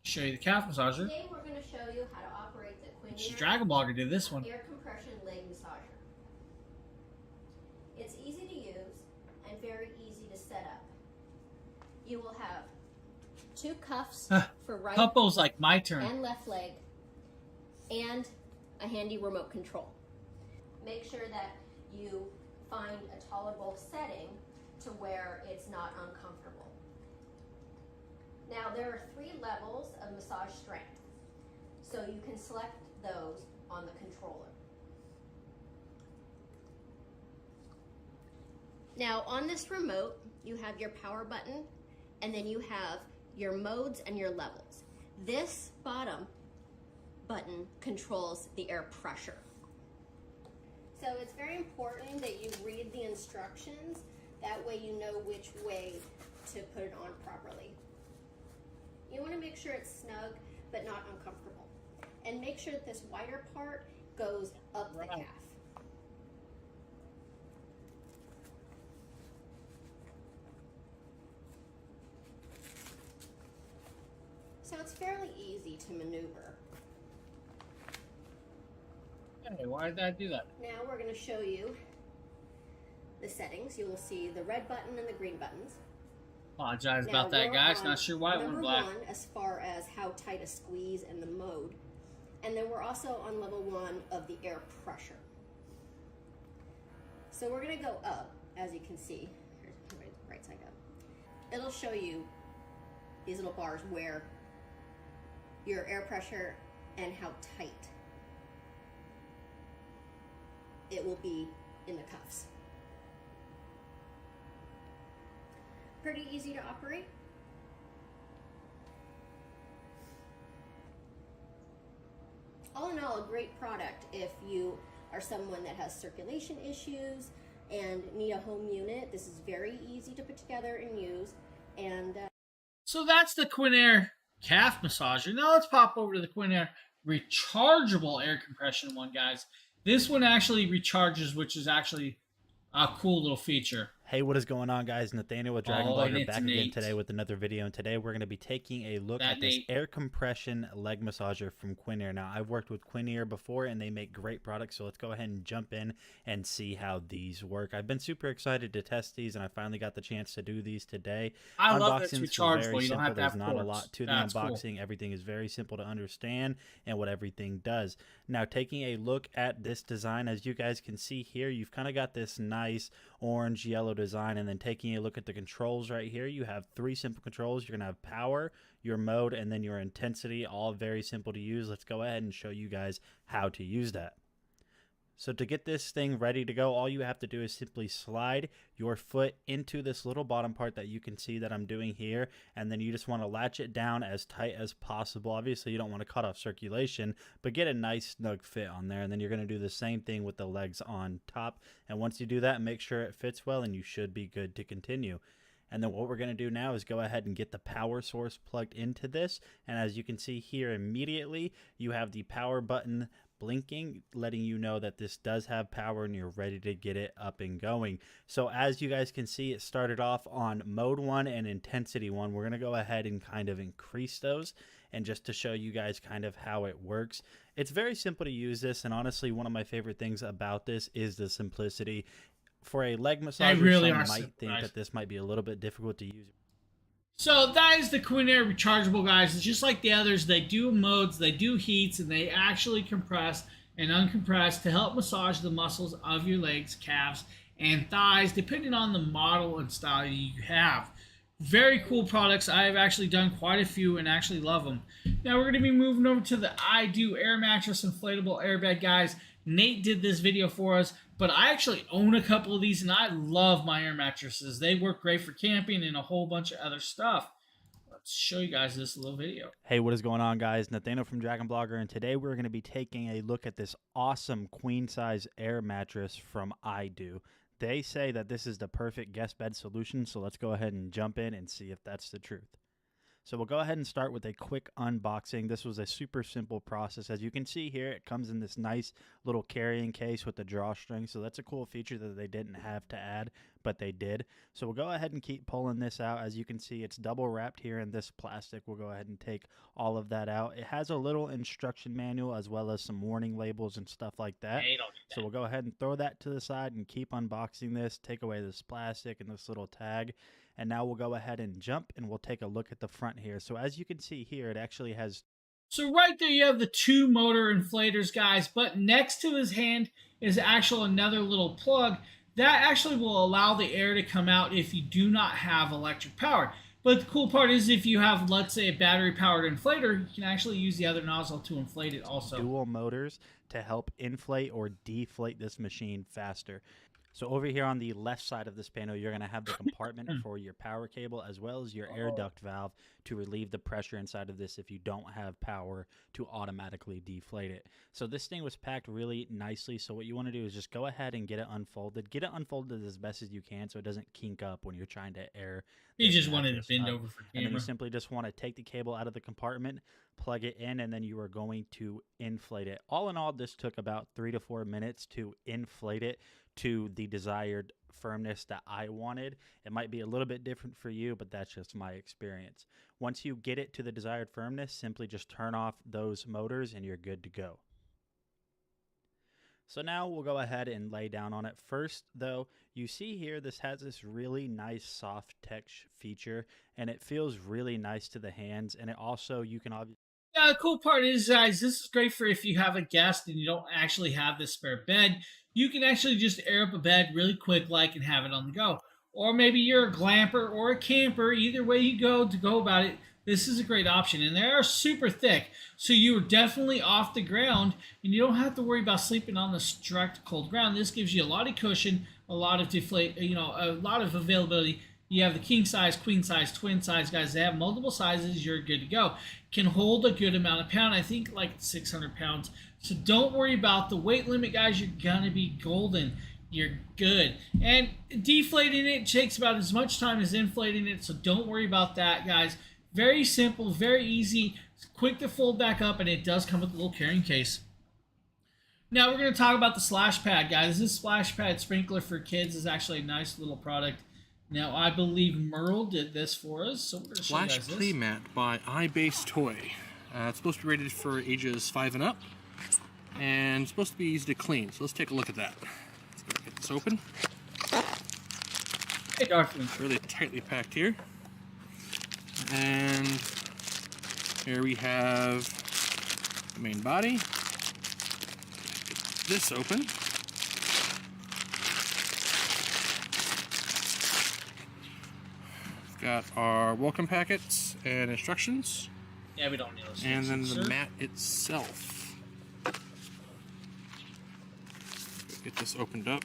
A: show you the calf massager.
J: Today we're going to show you how to operate the Quinair
A: Dragon Blogger did this one.
J: air compression leg massager. It's easy to use and very easy to set up. You will have 2 cuffs for right
A: Puppo's like my turn.
J: and left leg, and a handy remote control. Make sure that you find a tolerable setting to where it's not uncomfortable. Now, there are 3 levels of massage strength, so you can select those on the controller. Now, on this remote, you have your power button, and then you have your modes and your levels. This bottom button controls the air pressure. So it's very important that you read the instructions. That way you know which way to put it on properly. You want to make sure it's snug but not uncomfortable. And make sure that this wider part goes up the calf. So it's fairly easy to maneuver.
A: Hey, why did I do that?
J: Now we're going to show you the settings. You will see the red button and the green buttons.
A: Apologize about that, guys. Not sure why it went black.
J: Number 1 as far as how tight a squeeze and the mode. And then we're also on level 1 of the air pressure. So we're going to go up, as you can see. Here's the right side up. It'll show you these little bars where your air pressure and how tight it will be in the cuffs. Pretty easy to operate. All in all, a great product if you are someone that has circulation issues and need a home unit. This is very easy to put together and use. And
A: so that's the Quinair calf massager. Now let's pop over to the Quinair rechargeable air compression one, guys. This one actually recharges, which is actually a cool little feature.
D: Hey, what is going on, guys? Nathaniel with Dragon Blogger back again today with another video. And today we're going to be taking a look at this air compression leg massager from Quinair. Now, I've worked with Quinair before, and they make great products. So let's go ahead and jump in and see how these work. I've been super excited to test these, and I finally got the chance to do these today.
A: I love that it's rechargeable. You don't have to have
D: There's not a lot to the unboxing. Cool. Everything is very simple to understand and what everything does. Now, taking a look at this design, as you guys can see here, you've kind of got this nice orange yellow design, and then taking a look at the controls right here, you have 3 simple controls. You're gonna have power, your mode, and then your intensity, all very simple to use. Let's go ahead and show you guys how to use that. So to get this thing ready to go, all you have to do is simply slide your foot into this little bottom part that you can see that I'm doing here, and then you just want to latch it down as tight as possible. Obviously, you don't want to cut off circulation, but get a nice snug fit on there, and then you're going to do the same thing with the legs on top. And once you do that, make sure it fits well, and you should be good to continue. And then what we're going to do now is go ahead and get the power source plugged into this, and as you can see here, immediately you have the power button blinking, letting you know that this does have power and you're ready to get it up and going. So as you guys can see, it started off on mode 1 and intensity 1. We're going to go ahead and kind of increase those, and just to show you guys kind of how it works. It's very simple to use this, and honestly, one of my favorite things about this is the simplicity. For a leg massager, some might think that this might be a little bit difficult to use.
A: So that is the Quinair rechargeable, guys. It's just like the others. They do modes, they do heats, and they actually compress and uncompress to help massage the muscles of your legs, calves, and thighs, depending on the model and style you have. Very cool products. I've actually done quite a few and actually love them. Now we're going to be moving over to the iDo Air Mattress Inflatable Airbed, guys. Nate did this video for us, but I actually own a couple of these, and I love my air mattresses. They work great for camping and a whole bunch of other stuff. Let's show you guys this little video.
D: Hey, what is going on, guys? Nathaniel from Dragon Blogger, and today we're going to be taking a look at this awesome queen-size air mattress from iDo. They say that this is the perfect guest bed solution, so let's go ahead and jump in and see if that's the truth. So we'll go ahead and start with a quick unboxing. This was a super simple process. As you can see here, it comes in this nice little carrying case with the drawstring. So that's a cool feature that they didn't have to add, but they did. So we'll go ahead and keep pulling this out. As you can see, it's double wrapped here in this plastic. We'll go ahead and take all of that out. It has a little instruction manual as well as some warning labels and stuff like that.
A: Hey, don't do that.
D: So we'll go ahead and throw that to the side and keep unboxing this. Take away this plastic and this little tag. And now we'll go ahead and jump, and we'll take a look at the front here. So as you can see here, it actually has...
A: So right there you have the 2 motor inflators, guys, but next to his hand is actually another little plug that actually will allow the air to come out if you do not have electric power. But the cool part is if you have, let's say, a battery-powered inflator, you can actually use the other nozzle to inflate it also.
D: Dual motors to help inflate or deflate this machine faster. So over here on the left side of this panel, you're going to have the compartment for your power cable as well as your air duct valve to relieve the pressure inside of this if you don't have power to automatically deflate it. So this thing was packed really nicely. So what you want to do is just go ahead and get it unfolded. Get it unfolded as best as you can so it doesn't kink up when you're trying to air.
A: You just wanted to bend over for camera.
D: And then you simply just want to take the cable out of the compartment, plug it in, and then you are going to inflate it. All in all, this took about 3 to 4 minutes to inflate it to the desired firmness that I wanted. It might be a little bit different for you, but that's just my experience. Once you get it to the desired firmness, simply just turn off those motors and you're good to go. So now we'll go ahead and lay down on it. First, though, you see here this has this really nice soft touch feature, and it feels really nice to the hands, and it also, you can obviously...
A: Yeah, the cool part is, guys, this is great for if you have a guest and you don't actually have this spare bed. You can actually just air up a bed really quick and have it on the go. Or maybe you're a glamper or a camper. Either way you go to go about it, this is a great option. And they are super thick, so you are definitely off the ground, and you don't have to worry about sleeping on the direct cold ground. This gives you a lot of cushion, a lot of a lot of availability. You have the king size, queen size, twin size, guys. They have multiple sizes. You're good to go. Can hold a good amount of pound. I think like 600 pounds. So don't worry about the weight limit, guys. You're gonna be golden. You're good. And deflating it takes about as much time as inflating it. So don't worry about that, guys. Very simple, very easy, quick to fold back up, and it does come with a little carrying case. Now we're going to talk about the splash pad, guys. This splash pad sprinkler for kids is actually a nice little product. Now, I believe Merle did this for us, so we're going to show you guys this.
K: Splash Play Mat by iBase Toy. It's supposed to be rated for ages 5 and up, and it's supposed to be easy to clean. So let's take a look at that. Let's go get this open.
A: Hey, Darkwing.
K: It's really tightly packed here. And here we have the main body. Get this open. Got our welcome packets and instructions.
A: Yeah, we don't need those.
K: And then the mat itself. Get this opened up.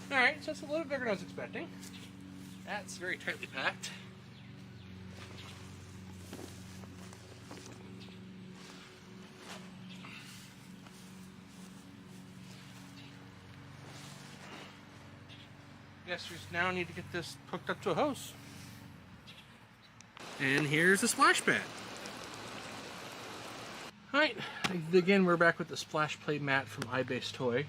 K: Alright, so it's a little bigger than I was expecting. That's very tightly packed. Guess we now need to get this hooked up to a hose. And here's the splash pad. Alright, again we're back with the splash play mat from iBase Toy.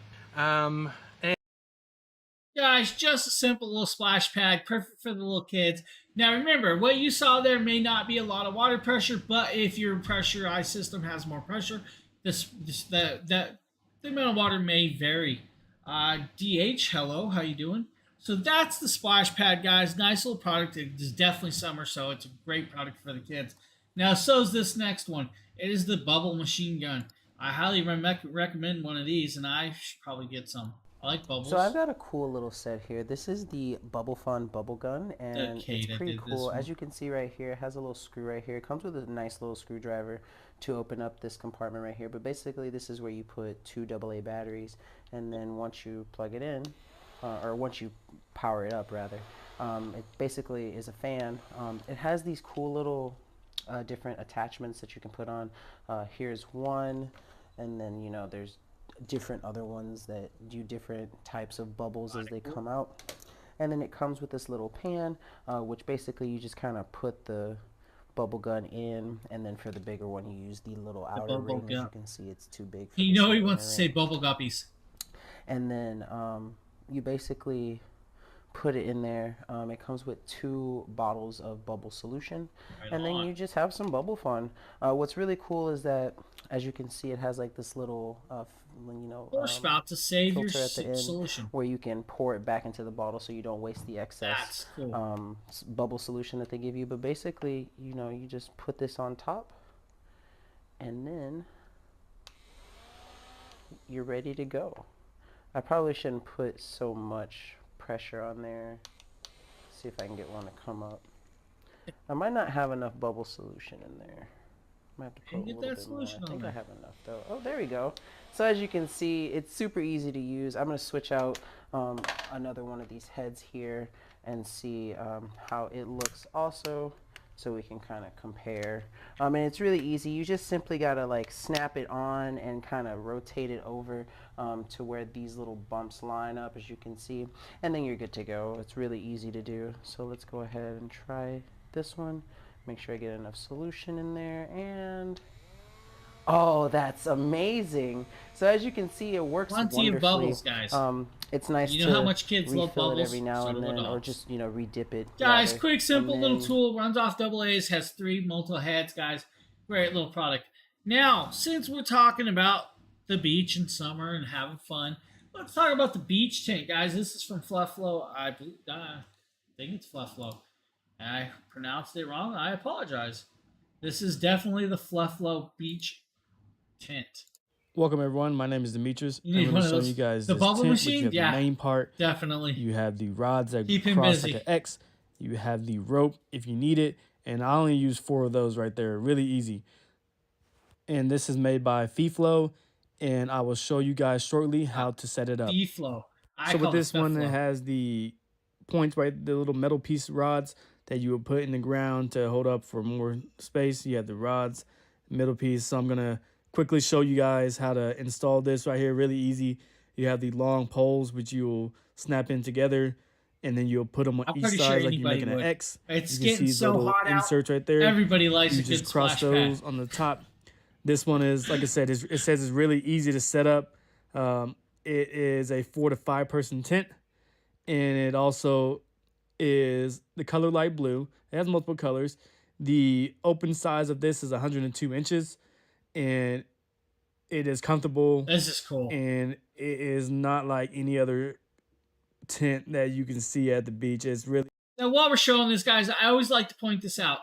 A: Guys, just a simple little splash pad, perfect for the little kids. Now remember, what you saw there may not be a lot of water pressure, but if your pressurized system has more pressure, the amount of water may vary. DH, hello, how you doing? So that's the splash pad, guys. Nice little product. It is definitely summer, so it's a great product for the kids. Now, so is this next one. It is the bubble machine gun. I highly recommend one of these, and I should probably get some. I like bubbles.
H: So I've got a cool little set here. This is the Bubble Fun bubble gun, and it's pretty cool. As you can see right here, it has a little screw right here. It comes with a nice little screwdriver to open up this compartment right here. But basically, this is where you put 2 AA batteries, and then once you plug it in, or once you power it up rather, it basically is a fan. It has these cool little different attachments that you can put on. Here's one, and then there's different other ones that do different types of bubbles as they come out. And then it comes with this little pan, which basically you just kind of put the bubble gun in, and then for the bigger one you use the little outer ring. As you can see, it's too big for
A: he wants to say bubble guppies.
H: And then you basically put it in there. It comes with 2 bottles of bubble solution, and then you just have some bubble fun. What's really cool is that, as you can see, it has like this little
A: spout to save your
H: filter at the end
A: solution,
H: where you can pour it back into the bottle so you don't waste the excess
A: That's cool.
H: Bubble solution that they give you. But basically, you just put this on top, and then you're ready to go. I probably shouldn't put so much pressure on there. See if I can get one to come up. I might not have enough bubble solution in there. I might have to put a little bit more. I think I have enough though. Oh, there we go. So as you can see, it's super easy to use. I'm going to switch out another one of these heads here and see how it looks also, so we can kind of compare. And it's really easy. You just simply gotta like snap it on and kind of rotate it over to where these little bumps line up, as you can see, and then you're good to go. It's really easy to do. So let's go ahead and try this one. Make sure I get enough solution in there, and oh, that's amazing. So as you can see, it works wonderfully.
A: Of bubbles, guys.
H: It's nice
A: to how much kids love bubbles
H: it every now and then, or just redip it.
A: Guys, quick, simple little tool, runs off AA's, has 3 multiple heads, guys. Great little product. Now, since we're talking about the beach in summer and having fun, let's talk about the beach tank, guys. This is from Flufflo. I think it's Flufflo. I pronounced it wrong. I apologize. This is definitely the Flufflo beach tent.
E: Welcome everyone. My name is Demetrius.
A: You need
E: I'm
A: one
E: going
A: of
E: to show
A: those.
E: you guys
A: The
E: this
A: bubble
E: tent, which
A: machine?
E: you have
A: Yeah,
E: the main part.
A: definitely.
E: You have the rods that
A: Keep him
E: cross
A: busy.
E: like an X. You have the rope if you need it, and I only use 4 of those right there. Really easy. And this is made by FeeFlow, and I will show you guys shortly how to set it up.
A: D-Flow. I
E: So
A: call
E: with this one, it
A: Flow.
E: has the points, right? The little metal piece rods that you would put in the ground to hold up for more space. You have the rods, middle piece. So I'm going to quickly show you guys how to install this right here. Really easy. You have the long poles, which you will snap in together, and then you'll put them on
A: I'm
E: each
A: pretty sure
E: side like you're
A: anybody
E: making
A: would.
E: an X.
A: It's
E: You can
A: getting
E: see
A: so
E: the little
A: hot out.
E: inserts right there.
A: Everybody likes
E: You
A: a
E: just
A: good
E: cross
A: splash
E: those
A: pad.
E: on the top. This one is, like I said, it says it's really easy to set up. It is a 4 to 5 person tent, and it also is the color light blue. It has multiple colors. The open size of this is 102 inches, and it is comfortable.
A: This is cool.
E: And it is not like any other tent that you can see at the beach. It's really...
A: Now, while we're showing this, guys, I always like to point this out.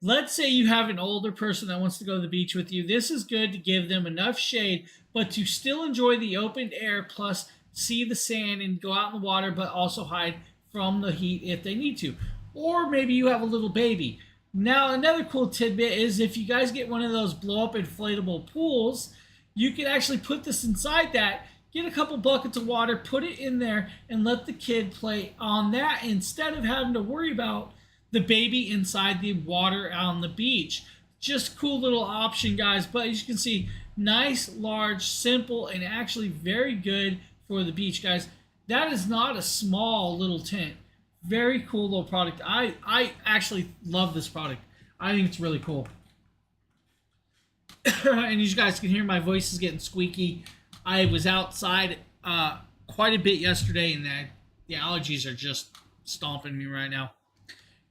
A: Let's say you have an older person that wants to go to the beach with you. This is good to give them enough shade, but to still enjoy the open air, plus see the sand and go out in the water, but also hide from the heat if they need to. Or maybe you have a little baby. Now, another cool tidbit is if you guys get one of those blow-up inflatable pools, you can actually put this inside that, get a couple buckets of water, put it in there, and let the kid play on that instead of having to worry about the baby inside the water on the beach. Just cool little option, guys. But as you can see, nice, large, simple, and actually very good for the beach, guys. That is not a small little tent. Very cool little product. I actually love this product. I think it's really cool. And you guys can hear my voice is getting squeaky. I was outside quite a bit yesterday, and the allergies are just stomping me right now.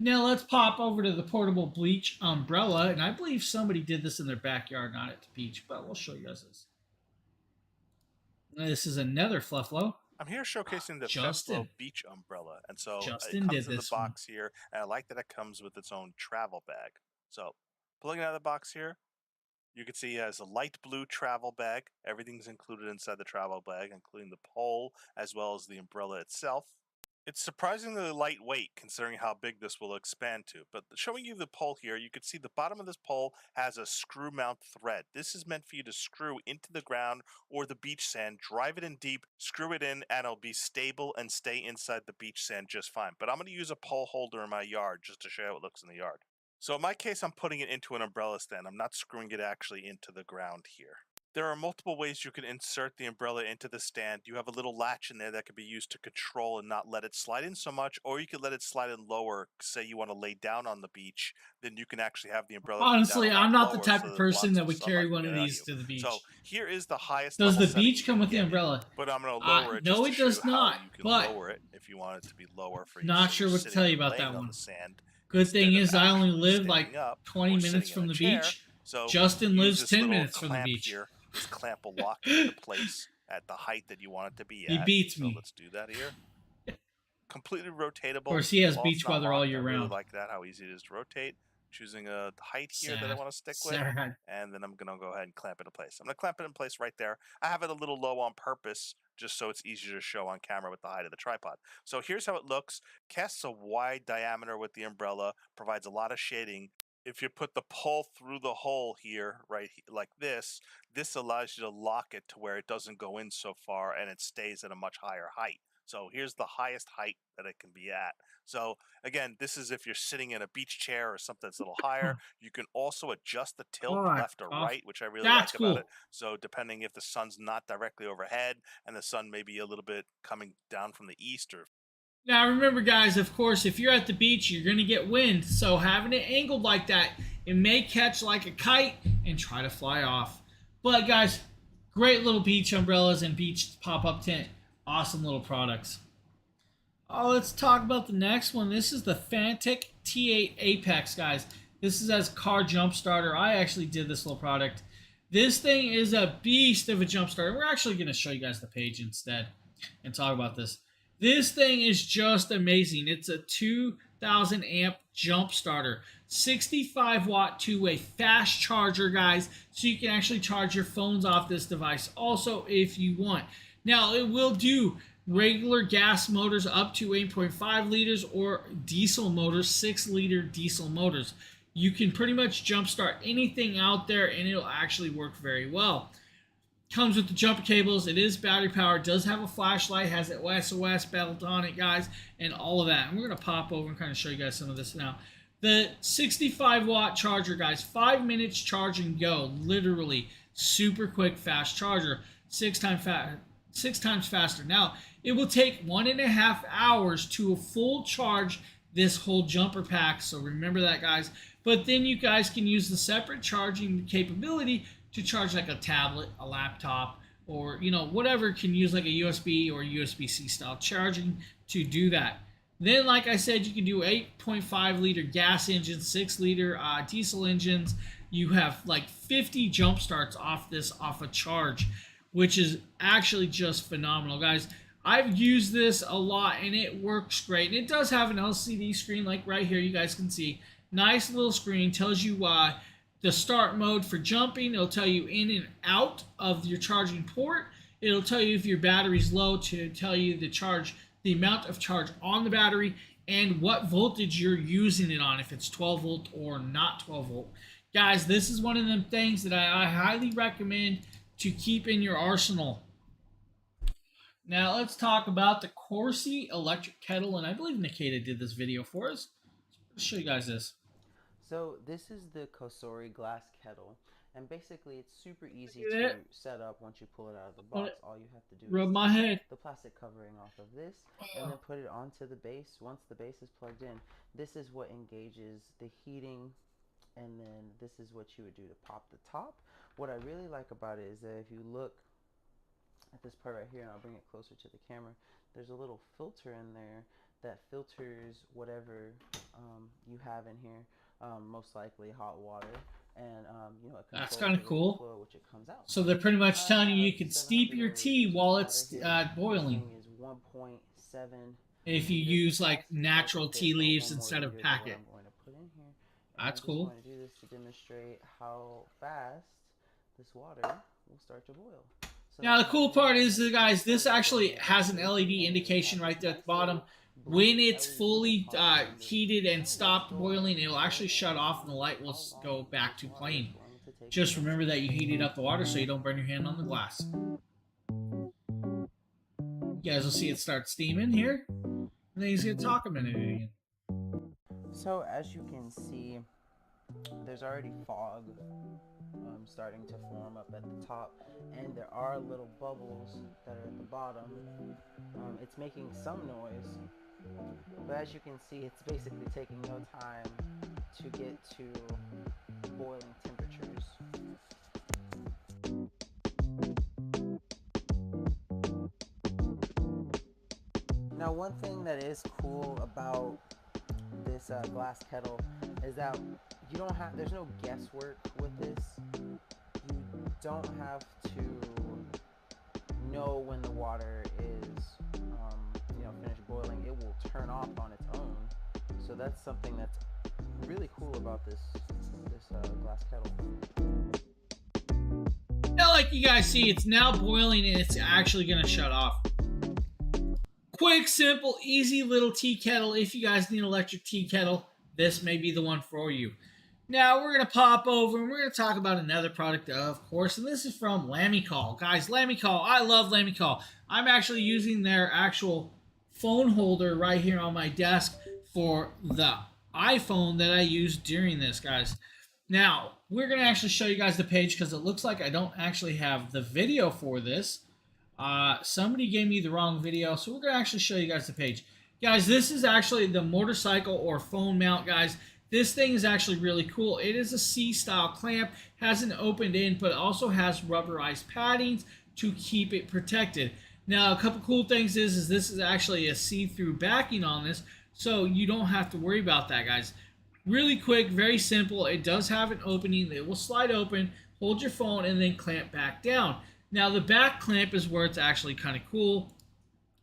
A: Now let's pop over to the portable bleach umbrella, and I believe somebody did this in their backyard, not at the beach, but we'll show you guys this. This is another Flufflo.
I: I'm here showcasing the
A: Justin.
I: Flufflo Beach Umbrella, and so
A: Justin
I: it
A: did
I: comes in the
A: this
I: box here, and I like that it comes with its own travel bag. So pulling it out of the box here, you can see it has a light blue travel bag. Everything's included inside the travel bag, including the pole as well as the umbrella itself. It's surprisingly lightweight considering how big this will expand to, but showing you the pole here, you can see the bottom of this pole has a screw mount thread. This is meant for you to screw into the ground or the beach sand, drive it in deep, screw it in, and it'll be stable and stay inside the beach sand just fine. But I'm going to use a pole holder in my yard just to show you how it looks in the yard. So in my case, I'm putting it into an umbrella stand. I'm not screwing it actually into the ground here. There are multiple ways you can insert the umbrella into the stand. You have a little latch in there that can be used to control and not let it slide in so much, or you can let it slide in lower. Say you want to lay down on the beach, then you can actually have the umbrella.
A: Honestly, I'm not the type
I: so
A: of person that would
I: sunlight
A: carry
I: can
A: one
I: get
A: of
I: at
A: these
I: you.
A: to the beach.
I: So here is the highest.
A: Does
I: level
A: the
I: setting
A: beach
I: you
A: come
I: can
A: with the
I: get,
A: umbrella?
I: but I'm going to lower it.
A: No,
I: just
A: it
I: to
A: does
I: show you how
A: not.
I: you can
A: But
I: lower it if you want it to be lower for you.
A: not
I: So
A: sure
I: you're
A: what to tell you about
I: laying
A: that
I: on
A: one.
I: the sand
A: Good thing
I: instead of
A: is I only
I: actually
A: live like
I: standing up
A: 20
I: or
A: minutes
I: sitting in
A: from
I: a
A: the
I: chair.
A: beach.
I: So
A: Justin
I: use
A: lives
I: this
A: 10
I: little
A: minutes from the
I: clamp
A: beach.
I: Here. This clamp will lock it into place at the height that you want it to be at.
A: He beats
I: so
A: me.
I: Let's do that here. Completely rotatable.
A: Of course, he has
I: While
A: beach
I: it's not
A: weather all
I: locked,
A: year
I: I really
A: round.
I: like that, how easy it is to rotate. Choosing a height here that I
A: Sad.
I: want to stick with.
A: Sad.
I: And then I'm going to go ahead and clamp it in place. I'm going to clamp it in place right there. I have it a little low on purpose, just so it's easier to show on camera with the height of the tripod. So here's how it looks. Casts a wide diameter with the umbrella, provides a lot of shading. If you put the pole through the hole here, right, like this allows you to lock it to where it doesn't go in so far and it stays at a much higher height. So here's the highest height that it can be at. So again, this is if you're sitting in a beach chair or something that's a little higher. You can also adjust the tilt left or right, which I really like about it. So depending if the sun's not directly overhead and the sun may be a little bit coming down from the east or...
A: Now remember, guys, of course, if you're at the beach, you're going to get wind. So having it angled like that, it may catch like a kite and try to fly off. But guys, great little beach umbrellas and beach pop-up tent. Awesome little products. Oh, let's talk about the next one. This is the Fantic T8 Apex, guys. This is as car jump starter. I actually did this little product. This thing is a beast of a jump starter. We're actually going to show you guys the page instead and talk about this. This thing is just amazing. It's a 2 1000 amp jump starter, 65 watt two-way fast charger, guys, so you can actually charge your phones off this device also if you want. Now it will do regular gas motors up to 8.5 liters or diesel motors, 6-liter diesel motors. You can pretty much jumpstart anything out there and it'll actually work very well. Comes with the jumper cables. It is battery powered. Does have a flashlight. Has an SOS belt on it, guys, and all of that. And we're going to pop over and kind of show you guys some of this now. The 65 watt charger, guys, 5 minutes charge and go. Literally super quick, fast charger. 6 times faster. Now, it will take 1.5 hours to a full charge this whole jumper pack. So remember that, guys. But then you guys can use the separate charging capability to charge like a tablet, a laptop, or whatever can use like a USB or USB-C style charging to do that. Then, like I said, you can do 8.5 liter gas engines, 6 liter diesel engines. You have like 50 jump starts off a charge, which is actually just phenomenal, guys. I've used this a lot and it works great. And it does have an LCD screen like right here, you guys can see. Nice little screen, tells you the start mode for jumping. It'll tell you in and out of your charging port. It'll tell you if your battery's low to tell you the amount of charge on the battery and what voltage you're using it on, if it's 12 volt or not 12 volt. Guys, this is one of them things that I highly recommend to keep in your arsenal. Now let's talk about the Corsi electric kettle, and I believe Nikita did this video for us. I'll show you guys this.
H: So this is the Cosori glass kettle, and basically it's super easy to set up once you pull it out of the box. All you have to do is take the plastic covering off of this and then put it onto the base. Once the base is plugged in, this is what engages the heating, and then this is what you would do to pop the top. What I really like about it is that if you look at this part right here, and I'll bring it closer to the camera, there's a little filter in there that filters whatever you have in here. Most likely hot water, and
A: that's kind of cool.
H: Flow, which it comes out.
A: So they're pretty much telling you you can steep your tea while it's boiling.
H: Is 1.7.
A: If you use like natural tea leaves instead of packet. That's cool.
H: I'm going to do this to demonstrate how fast this water will start to boil. So
A: now the cool part is, guys, this actually has an LED indication right there at the bottom. When it's fully heated and stopped boiling, it'll actually shut off and the light will go back to plain. Just remember that you heated up the water so you don't burn your hand on the glass. You guys will see it start steaming here. And then he's going to talk a minute again.
H: So as you can see, there's already fog starting to form up at the top, and there are little bubbles that are at the bottom. It's making some noise. But as you can see, it's basically taking no time to get to boiling temperatures. Now, one thing that is cool about this glass kettle is that there's no guesswork with this. You don't have to know when the water is finished boiling. It will turn off on its own. So that's something that's really cool about this glass kettle.
A: Now, like you guys see, it's now boiling and it's actually going to shut off. Quick, simple, easy little tea kettle. If you guys need an electric tea kettle, this may be the one for you. Now, we're going to pop over and we're going to talk about another product, of course, and this is from Lamicall. Guys, Lamicall, I love Lamicall. I'm actually using their actual phone holder right here on my desk for the iPhone that I used during this, guys. Now, we're going to actually show you guys the page because it looks like I don't actually have the video for this. Somebody gave me the wrong video, so we're going to actually show you guys the page. Guys, this is actually the motorcycle or phone mount, guys. This thing is actually really cool. It is a C-style clamp, has an opened end, but also has rubberized paddings to keep it protected. Now, a couple cool things is this is actually a see-through backing on this, so you don't have to worry about that, guys. Really quick, very simple. It does have an opening. It will slide open, hold your phone, and then clamp back down. Now, the back clamp is where it's actually kind of cool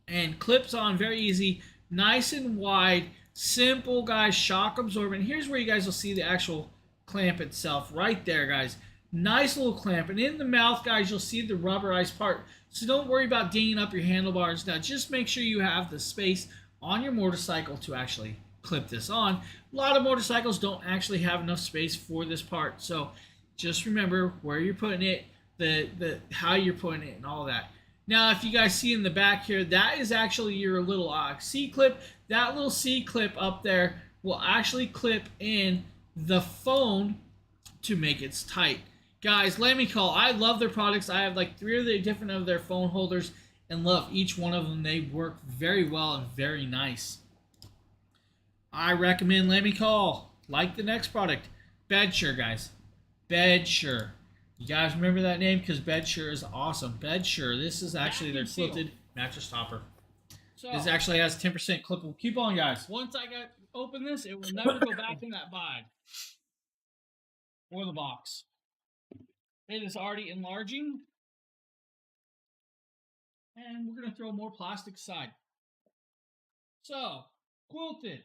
A: and clips on very easy, nice and wide, Simple, guys, shock absorbent. Here's where you guys will see the actual clamp itself right there, guys. Nice little clamp. And in the mouth, guys, you'll see the rubberized part. So don't worry about dinging up your handlebars. Now, just make sure you have the space on your motorcycle to actually clip this on. A lot of motorcycles don't actually have enough space for this part. So just remember where you're putting it, the how you're putting it, and all that. Now, if you guys see in the back here, that is actually your little C-clip. That little C-clip up there will actually clip in the phone to make it tight. Guys, let me call. I love their products. I have like 3 of the different of their phone holders and love each one of them. They work very well and very nice. I recommend Let Me Call. Like the next product, Bedsure, guys. Bedsure. You guys remember that name because Bedsure is awesome. Bedsure. This is actually their quilted mattress topper. So, this actually has 10% clippable coupon, guys.
B: Once I open this, it will never go back in that bag or the box. It is already enlarging. And we're going to throw more plastic aside. So, quilted.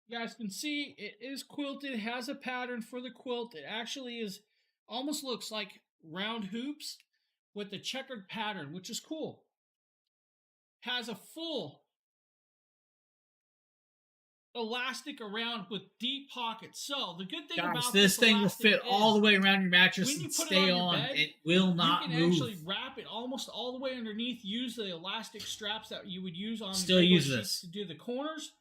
B: You guys can see it is quilted. It has a pattern for the quilt. It actually is almost looks like round hoops with a checkered pattern, which is cool. Has a full elastic around with deep pockets. So the good thing about
A: this thing will fit all the way around your mattress and stay on. It will not move.
B: You can actually wrap it almost all the way underneath. Use the elastic straps that you would use on
A: still use this
B: to do the corners,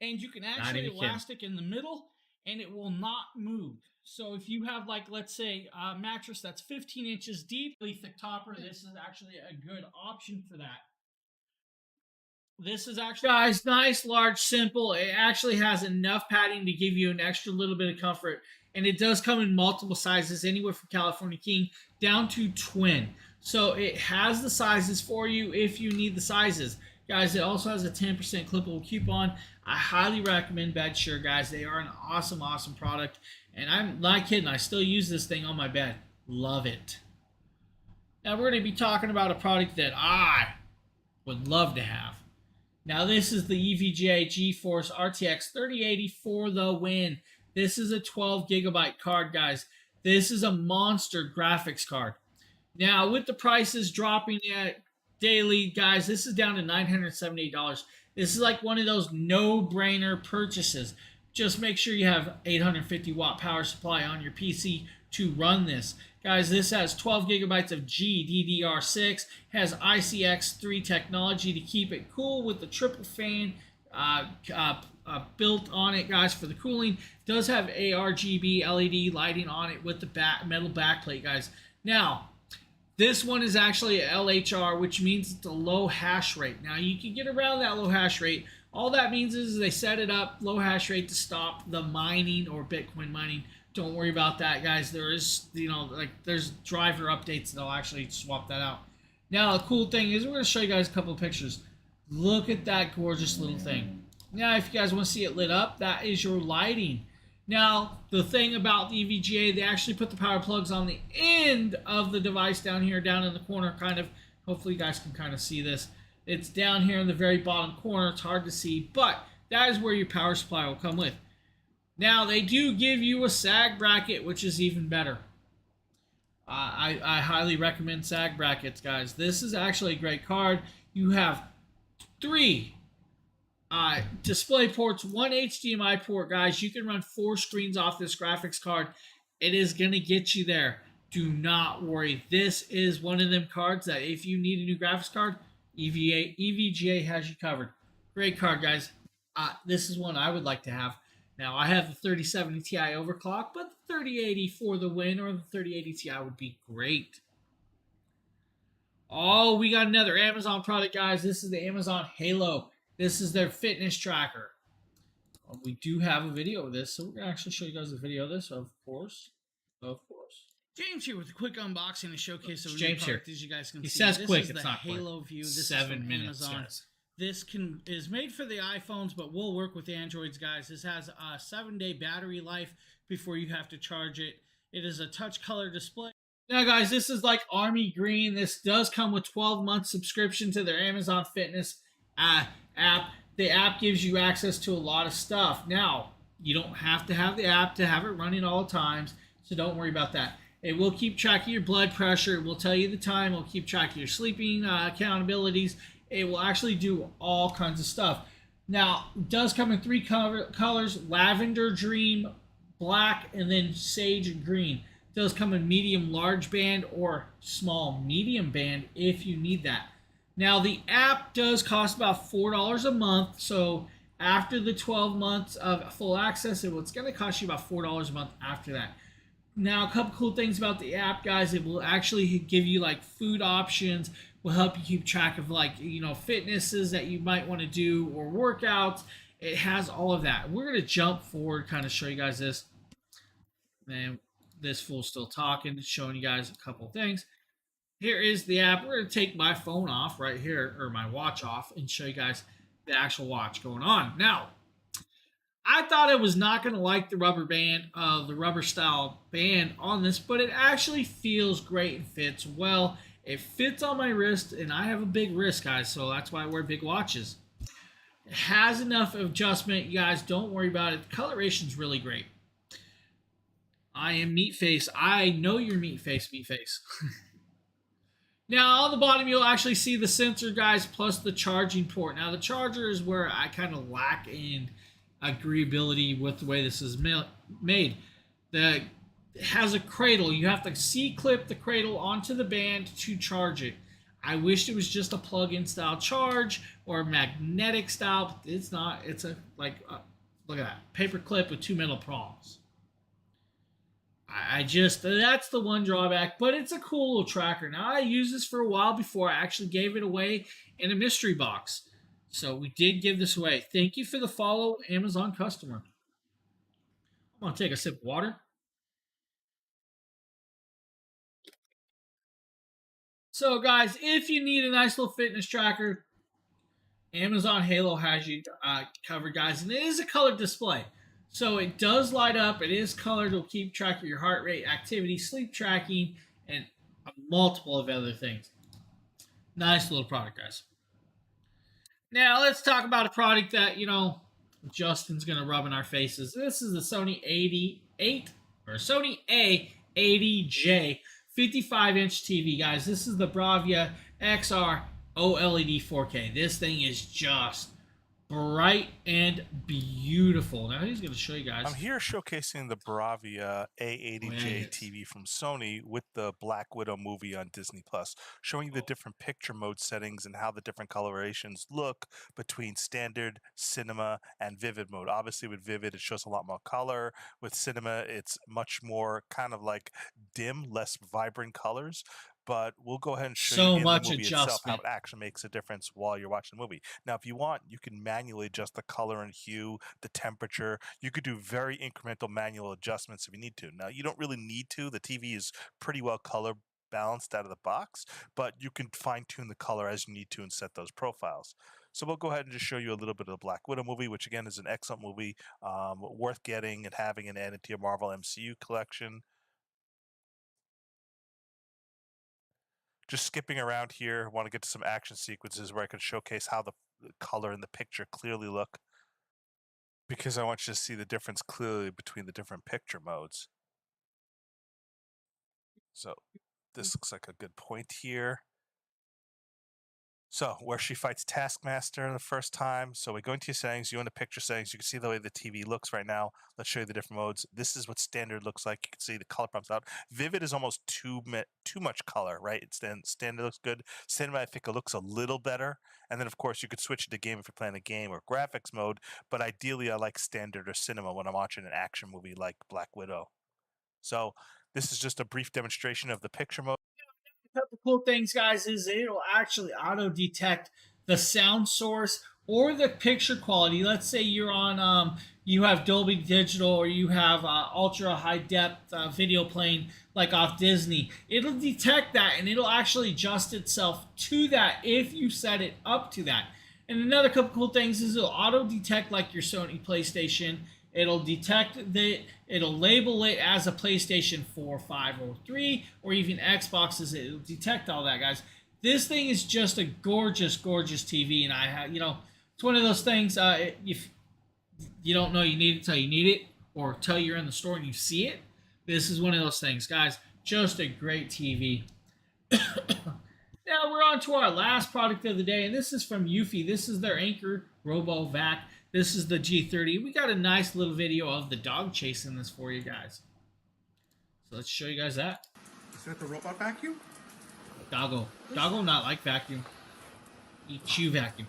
B: and you can actually elastic in the middle, and it will not move. So if you have, like, let's say a mattress that's 15 inches deep, really thick topper, this is actually a good option for that. This is actually,
A: guys, nice, large, simple. It actually has enough padding to give you an extra little bit of comfort. And it does come in multiple sizes, anywhere from California King down to twin. So it has the sizes for you if you need the sizes. Guys, it also has a 10% clippable coupon. I highly recommend Bedsure, guys. They are an awesome, awesome product. And I'm not kidding. I still use this thing on my bed. Love it. Now we're going to be talking about a product that I would love to have. Now this is the EVGA GeForce RTX 3080 for the win. This is a 12 gigabyte card, guys. This is a monster graphics card. Now with the prices dropping at daily, guys, this is down to $978. This is like one of those no-brainer purchases. Just make sure you have 850 watt power supply on your PC to run this. Guys, this has 12 gigabytes of GDDR6, has ICX3 technology to keep it cool with the triple fan built on it, guys, for the cooling. It does have a RGB LED lighting on it with the metal backplate, guys. Now, this one is actually a LHR, which means it's a low hash rate. Now, you can get around that low hash rate. All that means is they set it up low hash rate to stop the mining or Bitcoin mining. Don't worry about that, guys. There is, there's driver updates that'll actually swap that out. Now, the cool thing is we're going to show you guys a couple of pictures. Look at that gorgeous little thing. Now, if you guys want to see it lit up, that is your lighting. Now, the thing about the EVGA, they actually put the power plugs on the end of the device down here, down in the corner, kind of. Hopefully, you guys can kind of see this. It's down here in the very bottom corner. It's hard to see, but that is where your power supply will come with. Now, they do give you a sag bracket, which is even better. I highly recommend sag brackets, guys. This is actually a great card. You have 3 display ports, 1 HDMI port, guys. You can run 4 screens off this graphics card. It is going to get you there. Do not worry. This is one of them cards that if you need a new graphics card, EVGA has you covered. Great card, guys. This is one I would like to have. Now, I have the 3070 Ti overclock, but the 3080 for the win or the 3080 Ti would be great. Oh, we got another Amazon product, guys. This is the Amazon Halo. This is their fitness tracker. We do have a video of this, so we're going to actually show you guys a video of this, of course. Of course.
B: James here with a quick unboxing and showcase of a
A: James
B: new product,
A: here.
B: as you guys can
A: he
B: see.
A: says
B: this
A: quick,
B: is
A: it's
B: the
A: not
B: Halo
A: quick.
B: View. This
A: 7
B: is from
A: minutes,
B: Amazon.
A: guys.
B: This is made for the iPhones, but will work with Androids, guys. This has a 7-day battery life before you have to charge it. It is a touch color display.
A: Now, guys, this is like Army Green. This does come with 12-month subscription to their Amazon Fitness app. the app gives you access to a lot of stuff. Now, you don't have to have the app to have it running all the times, so don't worry about that. It will keep track of your blood pressure. It will tell you the time. It will keep track of your sleeping accountabilities. It will actually do all kinds of stuff. Now, it does come in 3 colors: lavender, dream, black, and then sage green. It does come in medium, large band, or small, medium band if you need that. Now, the app does cost about $4 a month. So after the 12 months of full access, it's going to cost you about $4 a month after that. Now, a couple cool things about the app, guys. It will actually give you like food options, will help you keep track of like, fitnesses that you might want to do or workouts. It has all of that. We're going to jump forward, kind of show you guys this. And this fool's still talking, showing you guys a couple things. Here is the app. We're going to take my phone off right here, or my watch off, and show you guys the actual watch going on. Now, I thought I was not going to like the rubber band, the rubber style band on this, but it actually feels great and fits well. It fits on my wrist, and I have a big wrist, guys, so that's why I wear big watches. It has enough adjustment, you guys. Don't worry about it. The coloration's really great. I am meat face. I know you're meat face. Now, on the bottom, you'll actually see the sensor, guys, plus the charging port. Now, the charger is where I kind of lack in agreeability with the way this is made. It has a cradle. You have to C-clip the cradle onto the band to charge it. I wish it was just a plug-in style charge or a magnetic style. But it's not. It's look at that, paper clip with 2 metal prongs. That's the one drawback, but it's a cool little tracker. Now, I used this for a while before I actually gave it away in a mystery box. So we did give this away. Thank you for the follow, Amazon customer. I'm going to take a sip of water. So, guys, if you need a nice little fitness tracker, Amazon Halo has you covered, guys. And it is a colored display. So it does light up. It is colored. It'll keep track of your heart rate, activity, sleep tracking, and multiple of other things. Nice little product, guys. Now let's talk about a product that, Justin's going to rub in our faces. This is the Sony Sony A80J 55-inch TV, guys. This is the Bravia XR OLED 4K. This thing is just bright and beautiful. Now he's going to show you guys.
I: I'm here showcasing the Bravia A80J TV from Sony with the Black Widow movie on Disney Plus, showing you the different picture mode settings and how the different colorations look between standard, cinema, and vivid mode. Obviously, with vivid, it shows a lot more color. With cinema, it's much more kind of like dim, less vibrant colors. But we'll go ahead and show you in the movie itself how it actually makes a difference while you're watching the movie. Now, if you want, you can manually adjust the color and hue, the temperature. You could do very incremental manual adjustments if you need to. Now, you don't really need to. The TV is pretty well color balanced out of the box, but you can fine-tune the color as you need to and set those profiles. So we'll go ahead and just show you a little bit of the Black Widow movie, which again is an excellent movie, worth getting and having and added to your Marvel MCU collection. Just skipping around here, I want to get to some action sequences where I can showcase how the color and the picture clearly look, because I want you to see the difference clearly between the different picture modes. So this looks like a good point here. So where she fights Taskmaster the first time. So we go into your settings, you go into picture settings. You can see the way the TV looks right now. Let's show you the different modes. This is what standard looks like. You can see the color prompts out. Vivid is almost too much color, right? Standard looks good. Cinema, I think it looks a little better. And then, of course, you could switch to game if you're playing a game or graphics mode. But ideally, I like standard or cinema when I'm watching an action movie like Black Widow. So this is just a brief demonstration of the picture mode.
A: A couple cool things, guys, is it'll actually auto detect the sound source or the picture quality. Let's say you're on you have Dolby Digital or you have ultra high depth video playing like off Disney. It'll detect that and it'll actually adjust itself to that if you set it up to that. And another couple cool things is it'll auto detect like your Sony PlayStation. It'll detect it'll label it as a PlayStation 4, 5, or 3, or even Xboxes. It'll detect all that, guys. This thing is just a gorgeous, gorgeous TV, and I have, It's one of those things. If you don't know you need it till you need it, or till you're in the store and you see it, this is one of those things, guys. Just a great TV. Now we're on to our last product of the day, and this is from Eufy. This is their Anchor Robo Vac. This is the G30. We got a nice little video of the dog chasing this for you guys. So let's show you guys that.
I: Is that the robot vacuum?
A: Doggo. Doggo not like vacuum. He chew vacuum.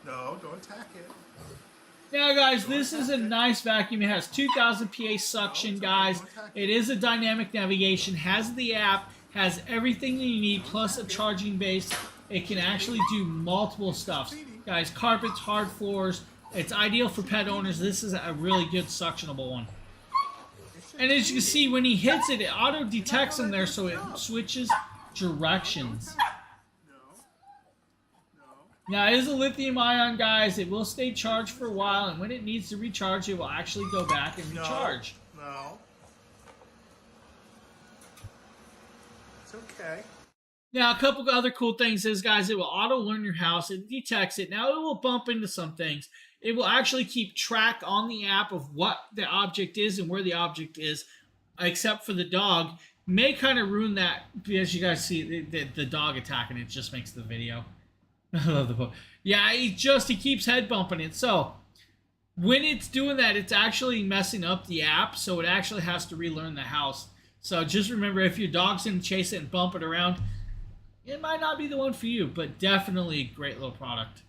I: No, don't attack it.
A: Now, guys, this is a nice vacuum. It has 2,000 PA suction, guys. It is a dynamic navigation, has the app, has everything you need, plus a charging base. It can actually do multiple stuffs. Guys, carpets, hard floors. It's ideal for pet owners. This is a really good suctionable one. And as you can see, when he hits it, it auto-detects him there, so it switches directions. Now, it is a lithium-ion, guys. It will stay charged for a while, and when it needs to recharge, it will actually go back and recharge.
I: No. It's okay.
A: Now, a couple other cool things is, guys, it will auto-learn your house. It detects it. Now, it will bump into some things. It will actually keep track on the app of what the object is and where the object is, except for the dog. May kind of ruin that, as you guys see, the dog attacking it just makes the video. I love the book. Yeah, he keeps head bumping it. So when it's doing that, it's actually messing up the app. So it actually has to relearn the house. So just remember, if your dog's going to chase it and bump it around, it might not be the one for you, but definitely a great little product.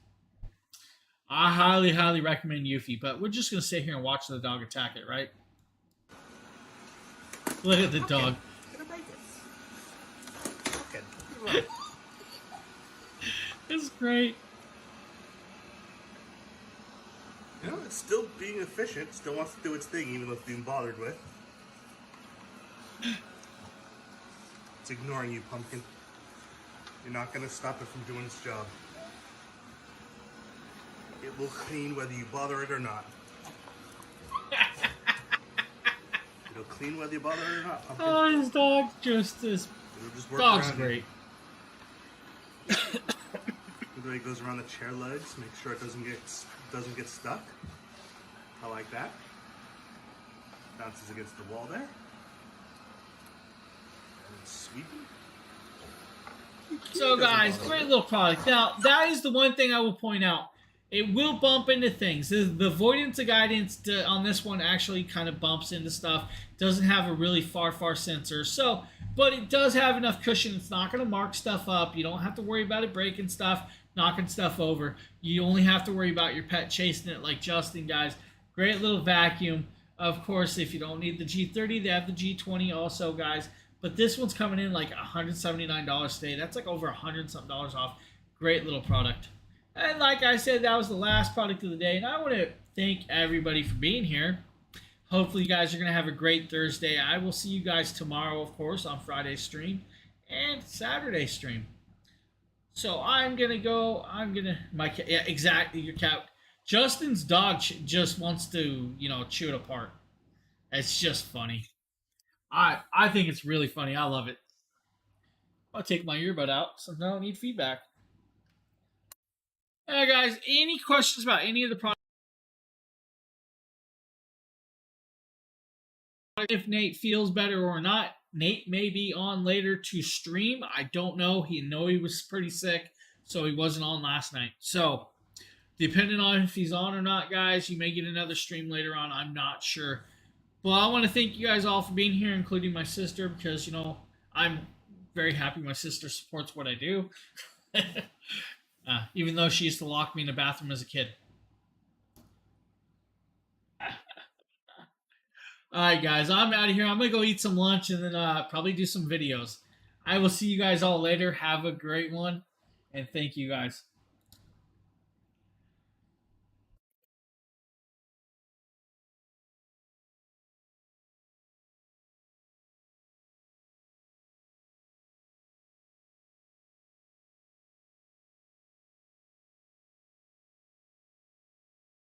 A: I highly, highly recommend Eufy, but we're just going to sit here and watch the dog attack it, right? Look at the dog. It's great.
I: You know, it's still being efficient. Still wants to do its thing, even though it's being bothered with. It's ignoring you, Pumpkin. You're not going to stop it from doing its job. It will clean whether you bother it or not. It'll clean whether you bother it or not, Pumpkin.
A: Oh, this dog just dog's great.
I: The way it goes around the chair legs, make sure it doesn't get stuck. I like that. Bounces against the wall there. And it's sweeping.
A: So guys, great little product. Now, that is the one thing I will point out. It will bump into things. The avoidance of guidance on this one actually kind of bumps into stuff. Doesn't have a really far sensor. So, but it does have enough cushion. It's not going to mark stuff up. You don't have to worry about it breaking stuff, knocking stuff over. You only have to worry about your pet chasing it like Justin, guys. Great little vacuum. Of course, if you don't need the G30, they have the G20 also, guys. But this one's coming in like $179 today. That's like over $100-something off. Great little product. And like I said, that was the last product of the day. And I want to thank everybody for being here. Hopefully you guys are going to have a great Thursday. I will see you guys tomorrow, of course, on Friday's stream and Saturday's stream. So I'm going to go. Yeah, exactly, your cat. Justin's dog just wants to, chew it apart. It's just funny. I think it's really funny. I love it. I'll take my earbud out since I don't need feedback. Guys, any questions about any of the products? If Nate feels better or not, Nate may be on later to stream. I don't know. He was pretty sick, so he wasn't on last night. So, depending on if he's on or not, guys, you may get another stream later on. I'm not sure. Well, I want to thank you guys all for being here, including my sister, because, I'm very happy my sister supports what I do. Even though she used to lock me in the bathroom as a kid. Alright, guys, I'm out of here. I'm going to go eat some lunch and then probably do some videos. I will see you guys all later. Have a great one. And thank you, guys.